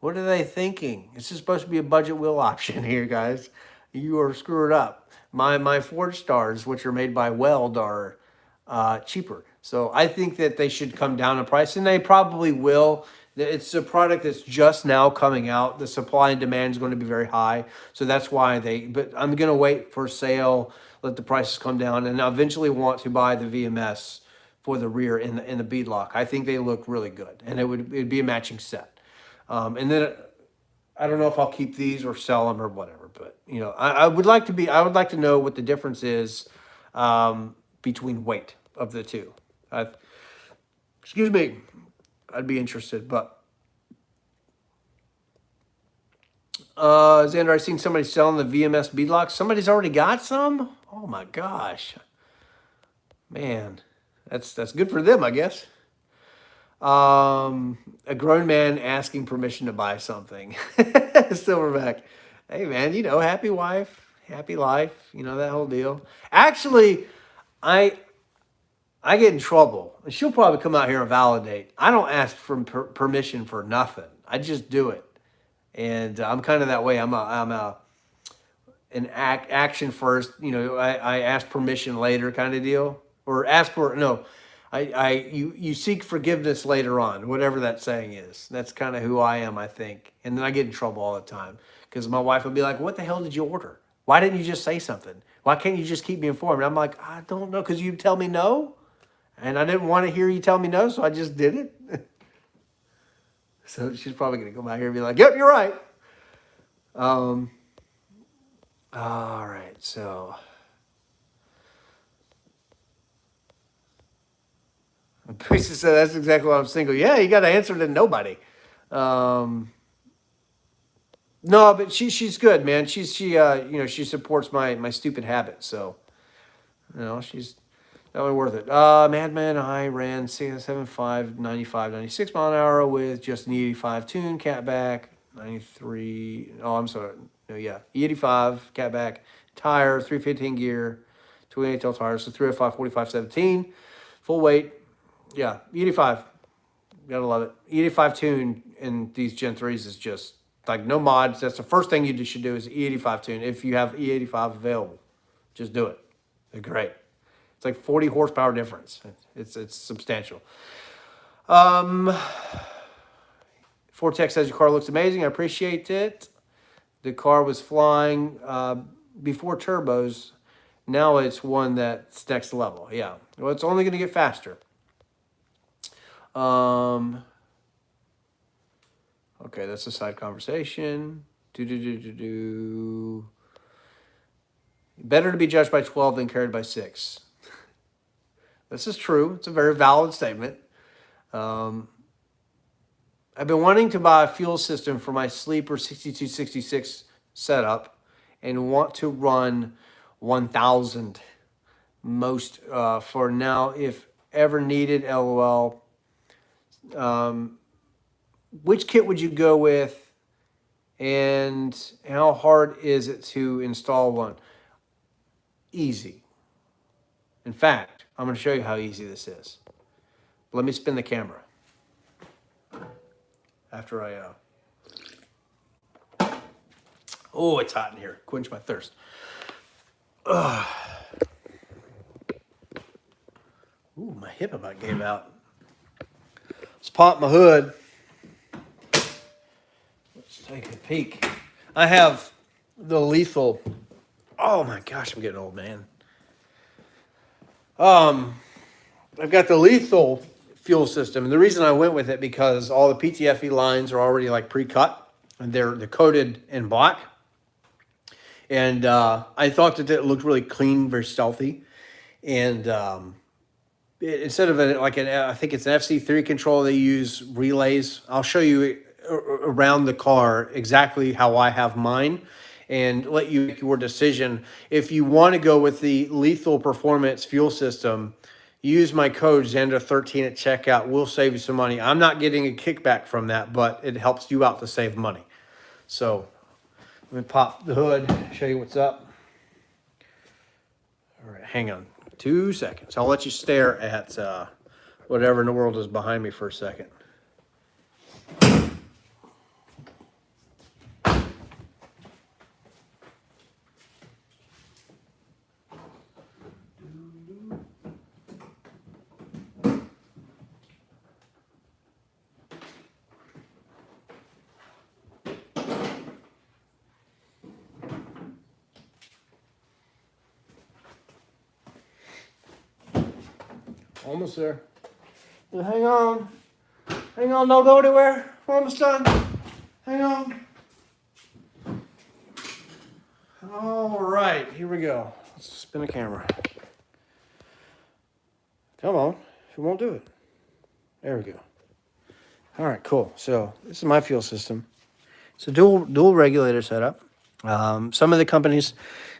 What are they thinking? This is supposed to be a budget wheel option here, guys. You are screwed up. My Forgestars, which are made by Weld, are cheaper. So I think that they should come down in price, and they probably will. It's a product that's just now coming out. The supply and demand is going to be very high. So that's why but I'm going to wait for sale, let the prices come down, and I eventually want to buy the VMS for the rear in the beadlock. I think they look really good, and it'd be a matching set. And then I don't know if I'll keep these or sell them or whatever, but I would like to know what the difference is between weight of the two. Excuse me, I'd be interested, but Xander, I've seen somebody selling the VMS beadlocks. Somebody's already got some? Oh my gosh. Man, that's good for them, I guess. A grown man asking permission to buy something. Silverback. Hey man, happy wife, happy life, that whole deal. Actually, I get in trouble. She'll probably come out here and validate. I don't ask for permission for nothing. I just do it. And I'm kind of that way. I'm an action first, I ask permission later kind of deal. Or ask for, no, you seek forgiveness later on, whatever that saying is. That's kind of who I am, I think. And then I get in trouble all the time because my wife will be like, what the hell did you order? Why didn't you just say something? Why can't you just keep me informed? And I'm like, I don't know, because you tell me no. And I didn't want to hear you tell me no, so I just did it. So she's probably going to come out here and be like, yep, you're right. All right, so... Priest said, that's exactly why I'm single. Yeah, you got to answer to nobody. No, but she's good, man. She supports my stupid habits. So she's definitely worth it. Madman, I ran 75, 95, 96 mile an hour with just an E85 tune, Catback, 93. Oh, I'm sorry. No, yeah, E85, Catback, tire, 315 gear, 28 tail tires, so 305, 45, 17, full weight. Yeah, E85. Gotta love it. E85 tune in these Gen 3s is just like no mods. That's the first thing you should do is E85 tune. If you have E85 available, just do it. They're great. It's like 40 horsepower difference. It's substantial. Vortex says your car looks amazing. I appreciate it. The car was flying before turbos. Now it's one that's next level. Yeah. Well, it's only going to get faster. Okay, that's a side conversation. Better to be judged by 12 than carried by 6. This is true. It's a very valid statement. I've been wanting to buy a fuel system for my sleeper 6266 setup and want to run 1000 most for now if ever needed, LOL. Which kit would you go with and how hard is it to install one? Easy. In fact, I'm going to show you how easy this is. Let me spin the camera after I oh, it's hot in here. Quench my thirst. Ugh. Ooh, my hip about gave out. Let's pop my hood. Let's take a peek. I have the lethal. Oh my gosh, I'm getting old, man. I've got the lethal fuel system, and the reason I went with it because all the PTFE lines are already like pre-cut, and they're coated in black. And I thought that it looked really clean, very stealthy, and instead of I think it's an FC3 control, they use relays. I'll show you around the car exactly how I have mine and let you make your decision. If you want to go with the lethal performance fuel system, use my code Xander13 at checkout. We'll save you some money. I'm not getting a kickback from that, but it helps you out to save money. So let me pop the hood, show you what's up. All right, hang on 2 seconds. I'll let you stare at whatever in the world is behind me for a second. Almost there. Hang on. Hang on, don't go anywhere. We're almost done. Hang on. All right, here we go. Let's spin the camera. Come on. It won't do it. There we go. All right, cool. So this is my fuel system. It's a dual regulator setup. Some of the companies,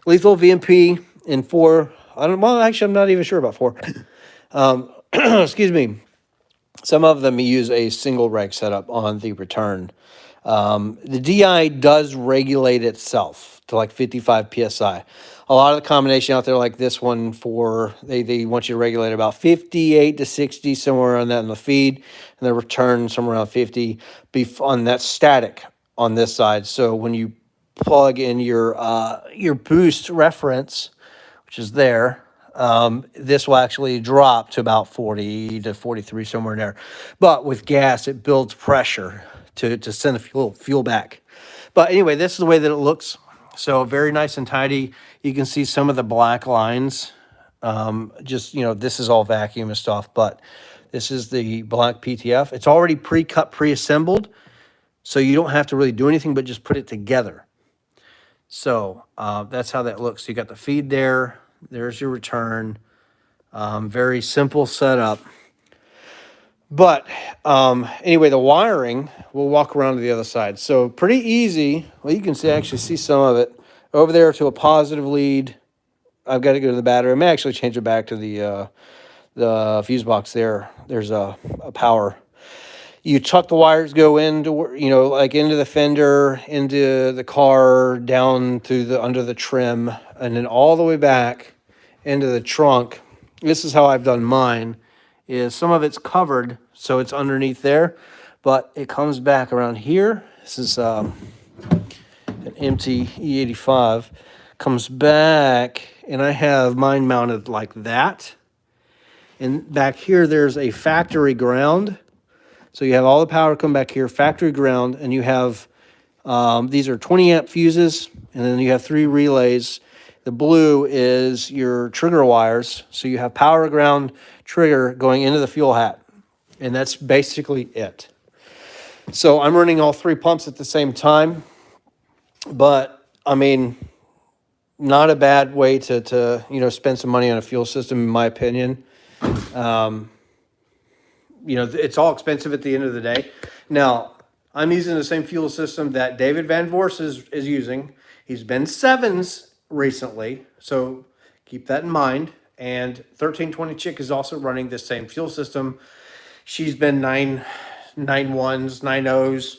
Lethal, VMP, and 4. Well, actually, I'm not even sure about 4. Excuse me. Some of them use a single reg setup on the return. The DI does regulate itself to like 55 PSI. A lot of the combination out there like this one they want you to regulate about 58 to 60, somewhere around that in the feed, and the return somewhere around 50 on that static on this side. So when you plug in your boost reference, which is there, this will actually drop to about 40 to 43, somewhere in there. But with gas, it builds pressure to send the fuel back. But anyway, this is the way that it looks. So very nice and tidy. You can see some of the black lines. This is all vacuum and stuff, but this is the black PTF. It's already pre-cut, pre-assembled, so you don't have to really do anything but just put it together. So that's how that looks. So you got the feed there. There's your return. Very simple setup. But anyway, the wiring, we'll walk around to the other side. So pretty easy. Well, you can see, actually see some of it over there to a positive lead. I've got to go to the battery. I may actually change it back to the fuse box there. There's a power. You tuck the wires, go into, you know, like into the fender, into the car, down through the under the trim, and then all the way back into the trunk. This is how I've done mine. Is some of it's covered, so it's underneath there, but it comes back around here. This is an empty E85. Comes back, and I have mine mounted like that. And back here, there's a factory ground. So you have all the power come back here, factory ground, and you have, these are 20 amp fuses, and then you have 3 relays. The blue is your trigger wires. So you have power ground trigger going into the fuel hat. And that's basically it. So I'm running all 3 pumps at the same time. But, I mean, not a bad way to you know, spend some money on a fuel system, in my opinion. You know, it's all expensive at the end of the day. Now, I'm using the same fuel system that David Van Vorst is using. He's been 7s recently, so keep that in mind. And 1320 Chick is also running the same fuel system. She's been 9 1s, 9 0s.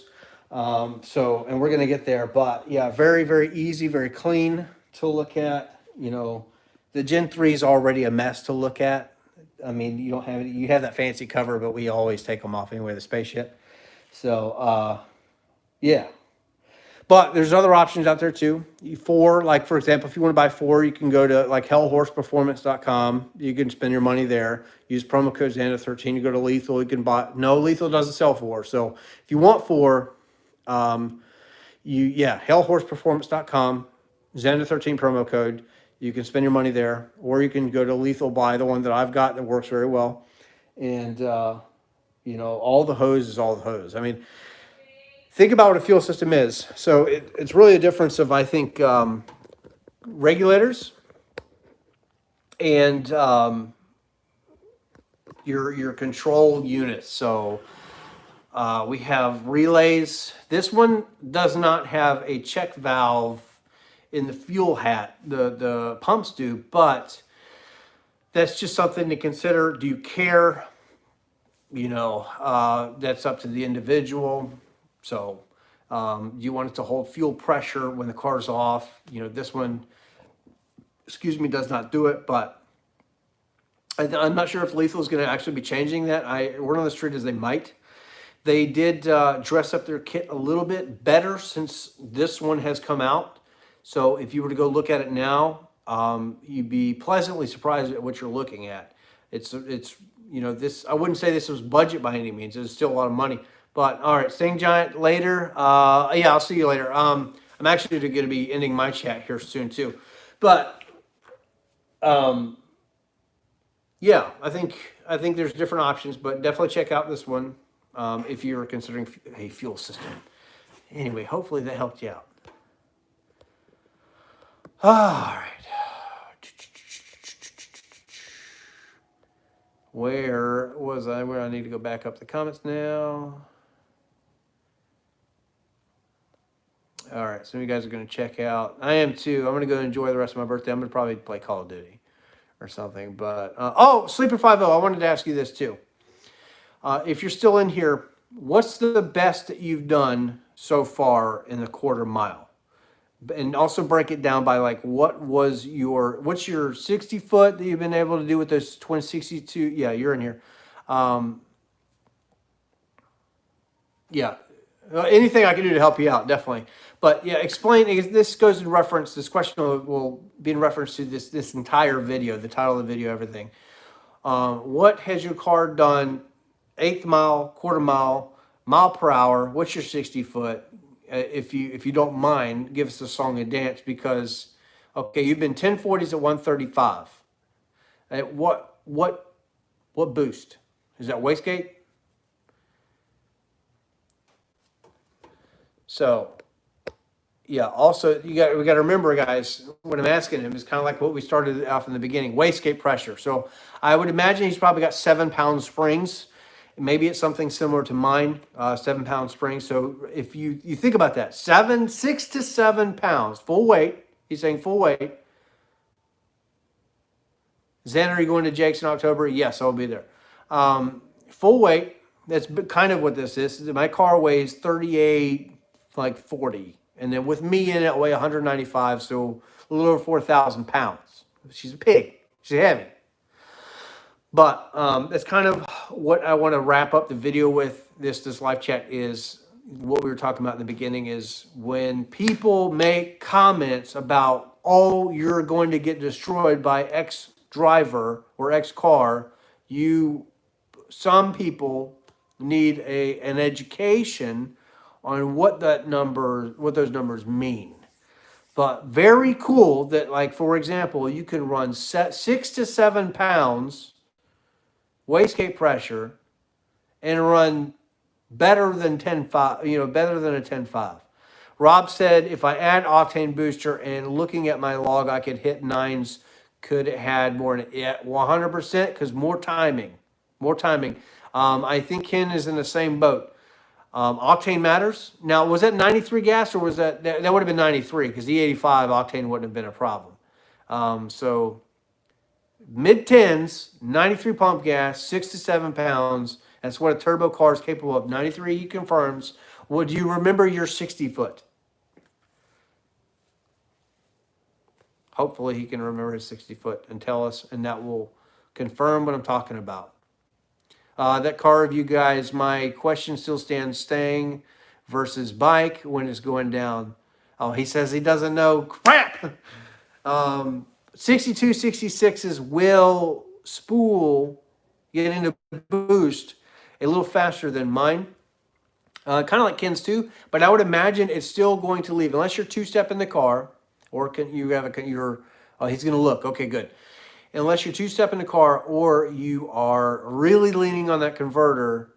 So, and we're going to get there. But yeah, very, very easy, very clean to look at. You know, the Gen 3 is already a mess to look at. I mean, you don't have, you have that fancy cover, but we always take them off anyway, the spaceship. So, yeah. But there's other options out there too. Like for example, if you want to buy 4, you can go to like hellhorseperformance.com. You can spend your money there. Use promo code Xander13. You go to Lethal. You can buy. No, Lethal doesn't sell 4. So if you want 4, hellhorseperformance.com. Xander13 promo code. You can spend your money there, or you can go to Lethal, buy the one that I've got that works very well. And, you know, all the hose is all the hose. I mean, think about what a fuel system is. So it's really a difference of, I think, regulators and your control units. So we have relays. This one does not have a check valve in the fuel hat. The pumps do, but that's just something to consider. Do you care? You know, that's up to the individual. So you want it to hold fuel pressure when the car's off. You know, this one, excuse me, does not do it, but I'm not sure if Lethal is going to actually be changing that. Word on the street is they might. They did dress up their kit a little bit better since this one has come out. So if you were to go look at it now, you'd be pleasantly surprised at what you're looking at. It's you know, this, I wouldn't say this was budget by any means. It's still a lot of money. But all right, Sting Giant later. Yeah, I'll see you later. I'm actually going to be ending my chat here soon too. But yeah, I think there's different options, but definitely check out this one if you're considering a fuel system. Anyway, hopefully that helped you out. All right. Where was I? Where I need to go back up the comments now. All right, some of you guys are going to check out. I am too. I'm going to go enjoy the rest of my birthday. I'm going to probably play Call of Duty or something. But, oh, Sleeper 5-0, I wanted to ask you this too. If you're still in here, what's the best that you've done so far in the quarter mile? And also break it down by like, what's your 60 foot that you've been able to do with those 2062? Yeah, you're in here. Yeah, anything I can do to help you out, definitely. But yeah, explain. This goes in reference. This question will be in reference to this entire video, the title of the video, everything. What has your car done? 1/8 mile, quarter mile, mile per hour. What's your 60 foot? If you don't mind, give us a song and dance, because okay, you've been 1040s at 135. What boost? Is that wastegate? So yeah, also we got to remember, guys, what I'm asking him is kind of like what we started off in the beginning, wastegate pressure. So I would imagine he's probably got 7-pound springs, Maybe it's something similar to mine, 7-pound spring. So if you think about that, 6 to 7 pounds, full weight. He's saying full weight. Zen, are you going to Jake's in October? Yes, I'll be there. Full weight. That's kind of what this is. My car weighs 38, like 40. And then with me in it, I weigh 195, so a little over 4,000 pounds. She's a pig. She's heavy. But that's kind of what I want to wrap up the video with. This live chat is what we were talking about in the beginning, is when people make comments about, oh, you're going to get destroyed by X driver or X car, some people need an education on what those numbers mean. But very cool that, like, for example, you can run 6 to 7 pounds wastegate pressure and run better than 10.5, better than a 10.5. Rob said, if I add octane booster and looking at my log, I could hit 9s. Could it had more than it? Yeah, 100%, because more timing. I think Ken is in the same boat. Octane matters. Now, was that 93 gas, or was that would have been 93, because E85 octane wouldn't have been a problem. So mid-10s, 93 pump gas, 6 to 7 pounds. That's what a turbo car is capable of. 93, he confirms. Would you remember your 60 foot? Hopefully he can remember his 60 foot and tell us, and that will confirm what I'm talking about. That car review, guys, my question still stands. Staying versus bike when it's going down. Oh, he says he doesn't know. Crap! 62, 66s will spool get into boost a little faster than mine. Kind of like Ken's too, but I would imagine it's still going to leave, unless you're two-step in the car, or can you have he's going to look. Okay, good. Unless you're two-step in the car or you are really leaning on that converter,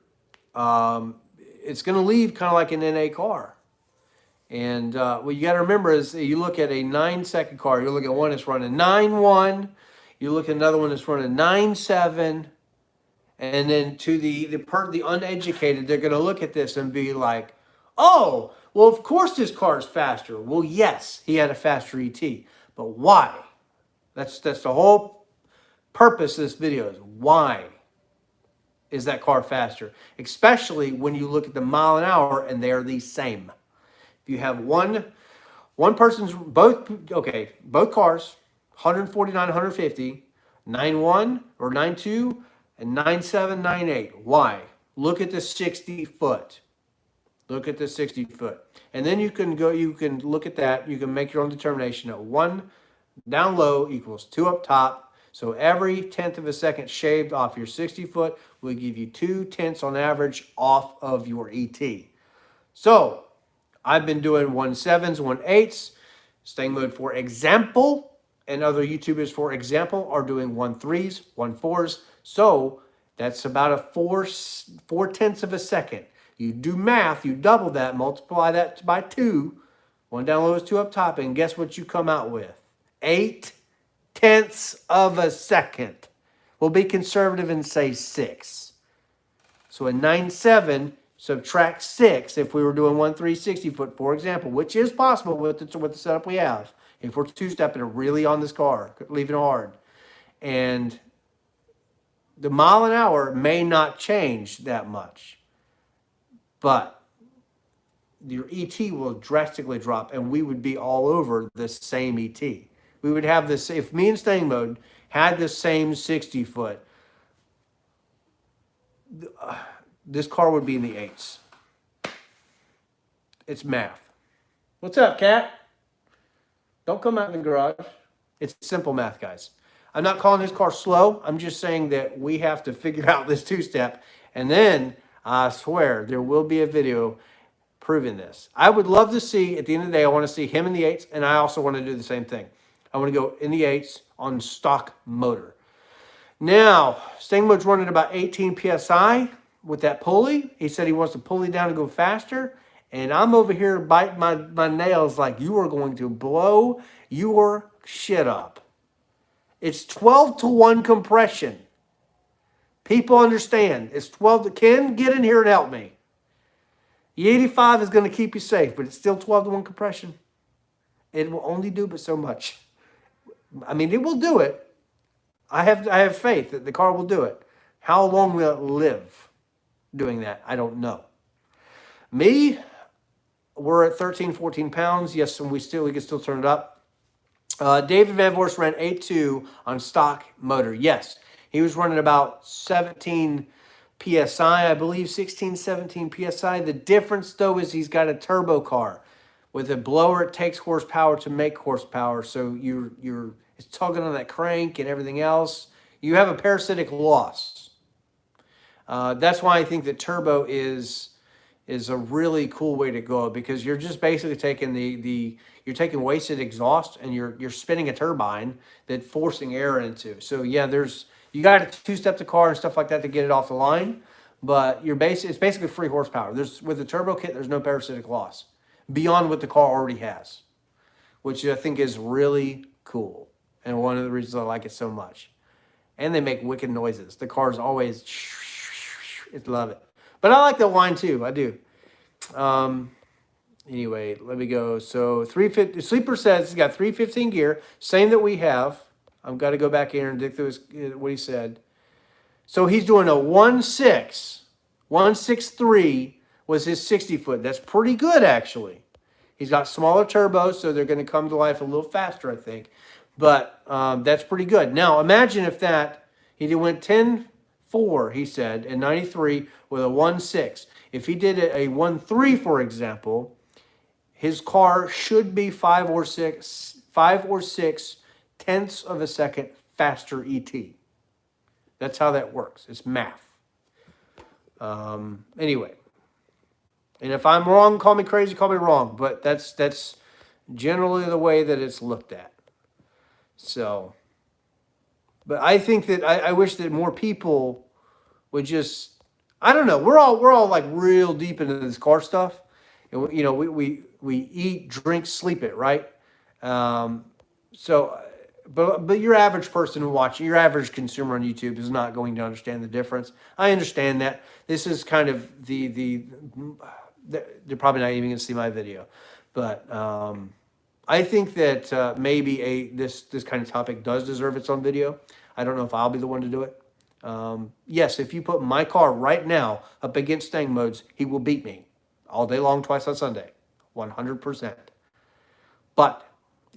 it's going to leave kind of like an NA car. And what you got to remember is, you look at a 9-second car, you look at one that's running 9.1, you look at another one that's running 9.7, and then to the uneducated, they're going to look at this and be like, oh, well, of course this car is faster. Well, yes, he had a faster ET, but why? That's the whole purpose of this video, is why is that car faster? Especially when you look at the mile an hour and they are the same. If you have one person's, both cars, 149, 150, 9.1 or 9.2, and 9.7, 9.8. Why? Look at the 60 foot. Look at the 60 foot. And then you can look at that. You can make your own determination that 1 down low equals 2 up top. So every 1/10 of a second shaved off your 60 foot will give you 2/10 on average off of your ET. So I've been doing 1.7s, 1.8s, staying mode for example, and other YouTubers, for example, are doing 1.3s, 1.4s. So that's about a 4/10 of a second. You do math, you double that, multiply that by 2. 1 down low is 2 up top, and guess what you come out with? 8/10 of a second. We'll be conservative and say 6. So a 9.7 subtract 6 if we were doing 1.3 60 foot, for example, which is possible with the setup we have. If we're two-stepping it really on this car, leaving it hard. And the mile an hour may not change that much, but your ET will drastically drop, and we would be all over the same ET. We would have this, if me and staying mode had the same 60 foot, this car would be in the 8s. It's math. What's up, Cat? Don't come out in the garage. It's simple math, guys. I'm not calling this car slow. I'm just saying that we have to figure out this two-step. And then, I swear, there will be a video proving this. I would love to see, at the end of the day, I want to see him in the 8s, and I also want to do the same thing. I want to go in the 8s on stock motor. Now, staying mode's running about 18 PSI with that pulley. He said he wants the pulley down to go faster. And I'm over here biting my nails like you are going to blow your shit up. It's 12-to-1 compression. People understand. It's 12 to... Ken, get in here and help me. The 85 is going to keep you safe, but it's still 12 to 1 compression. It will only do but so much. I mean, it will do it. I have faith that the car will do it. How long will it live doing that? I don't know. Me, we're at 13, 14 pounds. Yes, and we can still turn it up. David Van Vorst ran 8.2 on stock motor. Yes, he was running about 17 PSI, I believe 16, 17 PSI. The difference, though, is he's got a turbo car. With a blower, it takes horsepower to make horsepower. So it's tugging on that crank and everything else. You have a parasitic loss. That's why I think that turbo is a really cool way to go, because you're just basically taking you're taking wasted exhaust and you're spinning a turbine that's forcing air into. So yeah, you got to two-step the car and stuff like that to get it off the line, but it's basically free horsepower. With the turbo kit, there's no parasitic loss beyond what the car already has, which I think is really cool and one of the reasons I like it so much. And they make wicked noises. The car's always, I love it. But I like the whine too. I do. Anyway, let me go. So 350. Sleeper says he's got 315 gear, same that we have. I've got to go back here and dig through what he said. So he's doing a 1.6. 1.63 was his 60 foot. That's pretty good, actually. He's got smaller turbos, so they're going to come to life a little faster, I think. But that's pretty good. Now, imagine if he went 10.4, he said, and 93 with a 1.6. If he did a 1.3, for example, his car should be 5 or 6 tenths of a second faster ET. That's how that works. It's math. Anyway. And if I'm wrong, call me crazy, call me wrong. But that's generally the way that it's looked at. So, but I think that I wish that more people would just, I don't know, we're all like real deep into this car stuff. And, you know, we eat, drink, sleep it, right? So, but your average person watching, your average consumer on YouTube is not going to understand the difference. I understand that. This is kind of they're probably not even going to see my video. But I think that maybe this kind of topic does deserve its own video. I don't know if I'll be the one to do it. Yes, if you put my car right now up against Stang modes, he will beat me all day long, twice on Sunday, 100%. But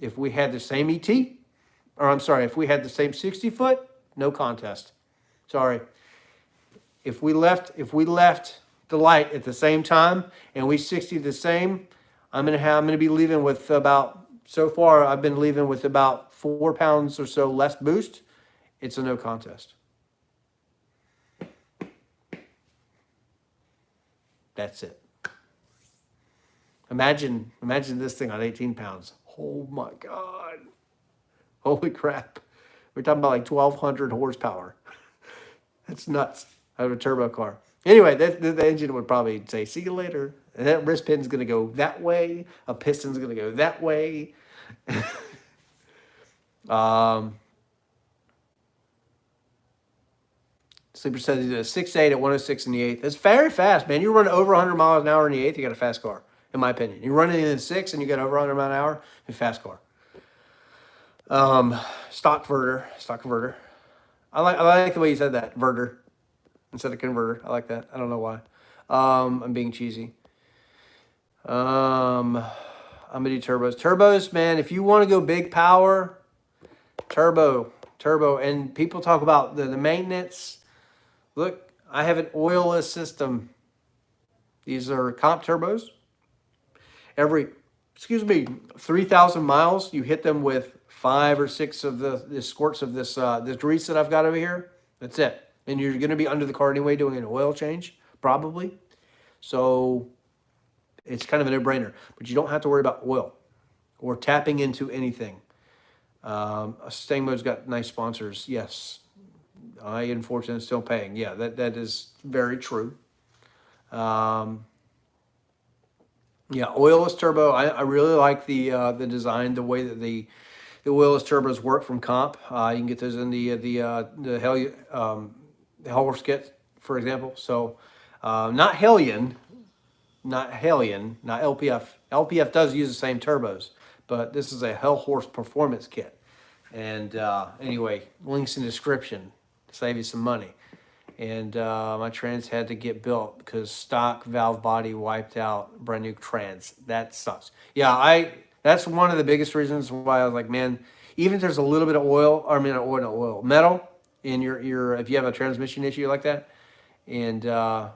if we had the same ET, or I'm sorry, if we had the same 60 foot, no contest. Sorry. If we left the light at the same time and we 60 the same, I'm gonna be leaving with about, so far I've been leaving with about 4 pounds or so less boost. It's a no contest. That's it. Imagine this thing on 18 pounds. Oh my God. Holy crap. We're talking about like 1,200 horsepower. That's nuts. I have a turbo car. Anyway, the engine would probably say, see you later. And that wrist pin's going to go that way. A piston's going to go that way. Sleeper says he did a 6.8 at 106 in the 8th. That's very fast, man. You run over 100 miles an hour in the 8th, you got a fast car, in my opinion. You run it in the 6 and you get over 100 miles an hour, a fast car. Stock converter. I like the way you said that, verter, instead of converter. I like that. I don't know why. I'm being cheesy. I'm gonna do turbos. Turbos, man, if you want to go big power, turbo. And people talk about the maintenance. Look, I have an oilless system. These are comp turbos. Every 3,000 miles, you hit them with 5 or 6 of the squirts of this grease that I've got over here. That's it. And you're going to be under the car anyway doing an oil change, probably. So it's kind of a no-brainer. But you don't have to worry about oil or tapping into anything. Stang Mode's got nice sponsors. Yes. I, unfortunately, am still paying. Yeah, that is very true. Yeah, oilless turbo. I really like the design, the way that the oilless turbos work from comp. You can get those in the the Hellhorse kit, for example. So not Hellion, not LPF. LPF does use the same turbos, but this is a Hellhorse performance kit. And anyway, links in the description to save you some money. And my trans had to get built because stock valve body wiped out, brand new trans. That sucks. Yeah, that's one of the biggest reasons why I was like, man, even if there's a little bit of metal in your if you have a transmission issue like that, and I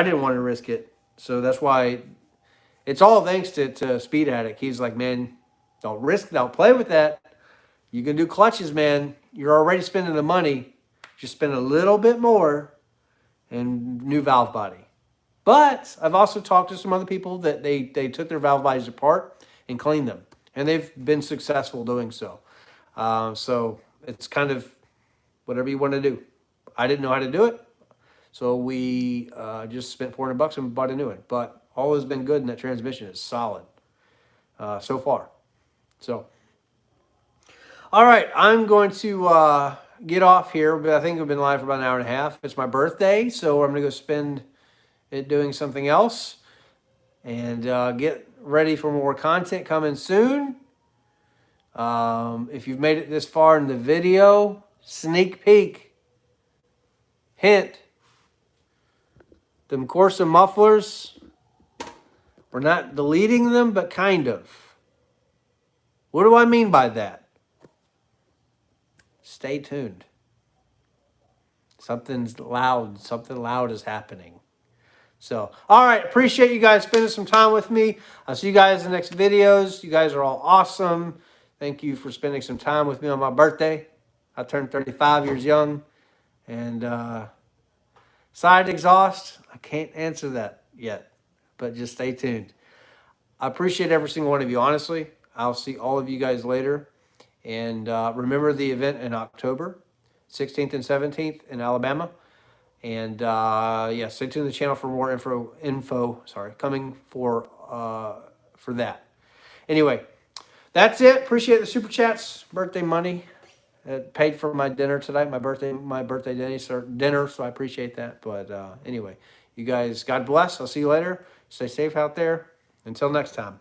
didn't want to risk it. So that's why it's all thanks to Speed Addict. He's like, man, don't play with that. You can do clutches, man. You're already spending the money. Just spend a little bit more and new valve body. But I've also talked to some other people that they took their valve bodies apart and cleaned them. And they've been successful doing so. So it's kind of whatever you want to do. I didn't know how to do it. So we just spent $400 and bought a new one. But all has been good, and that transmission is solid so far. So, all right, I'm going to get off here, but I think I've been live for about an hour and a half. It's my birthday, so I'm going to go spend it doing something else and get ready for more content coming soon. If you've made it this far in the video, sneak peek, hint, them Corsa mufflers, we're not deleting them, but kind of. What do I mean by that? Stay tuned. Something loud is happening. So, all right, appreciate you guys spending some time with me. I'll see you guys in the next videos. You guys are all awesome. Thank you for spending some time with me on my birthday. I turned 35 years young. And side exhaust, I can't answer that yet, but just stay tuned. I appreciate every single one of you, honestly. I'll see all of you guys later. And remember the event in October, 16th and 17th in Alabama. And yeah, stay tuned to the channel for more info coming for that. Anyway, that's it. Appreciate the super chats, birthday money. It paid for my dinner tonight, my birthday dinner, so I appreciate that. But anyway, you guys, God bless. I'll see you later. Stay safe out there. Until next time.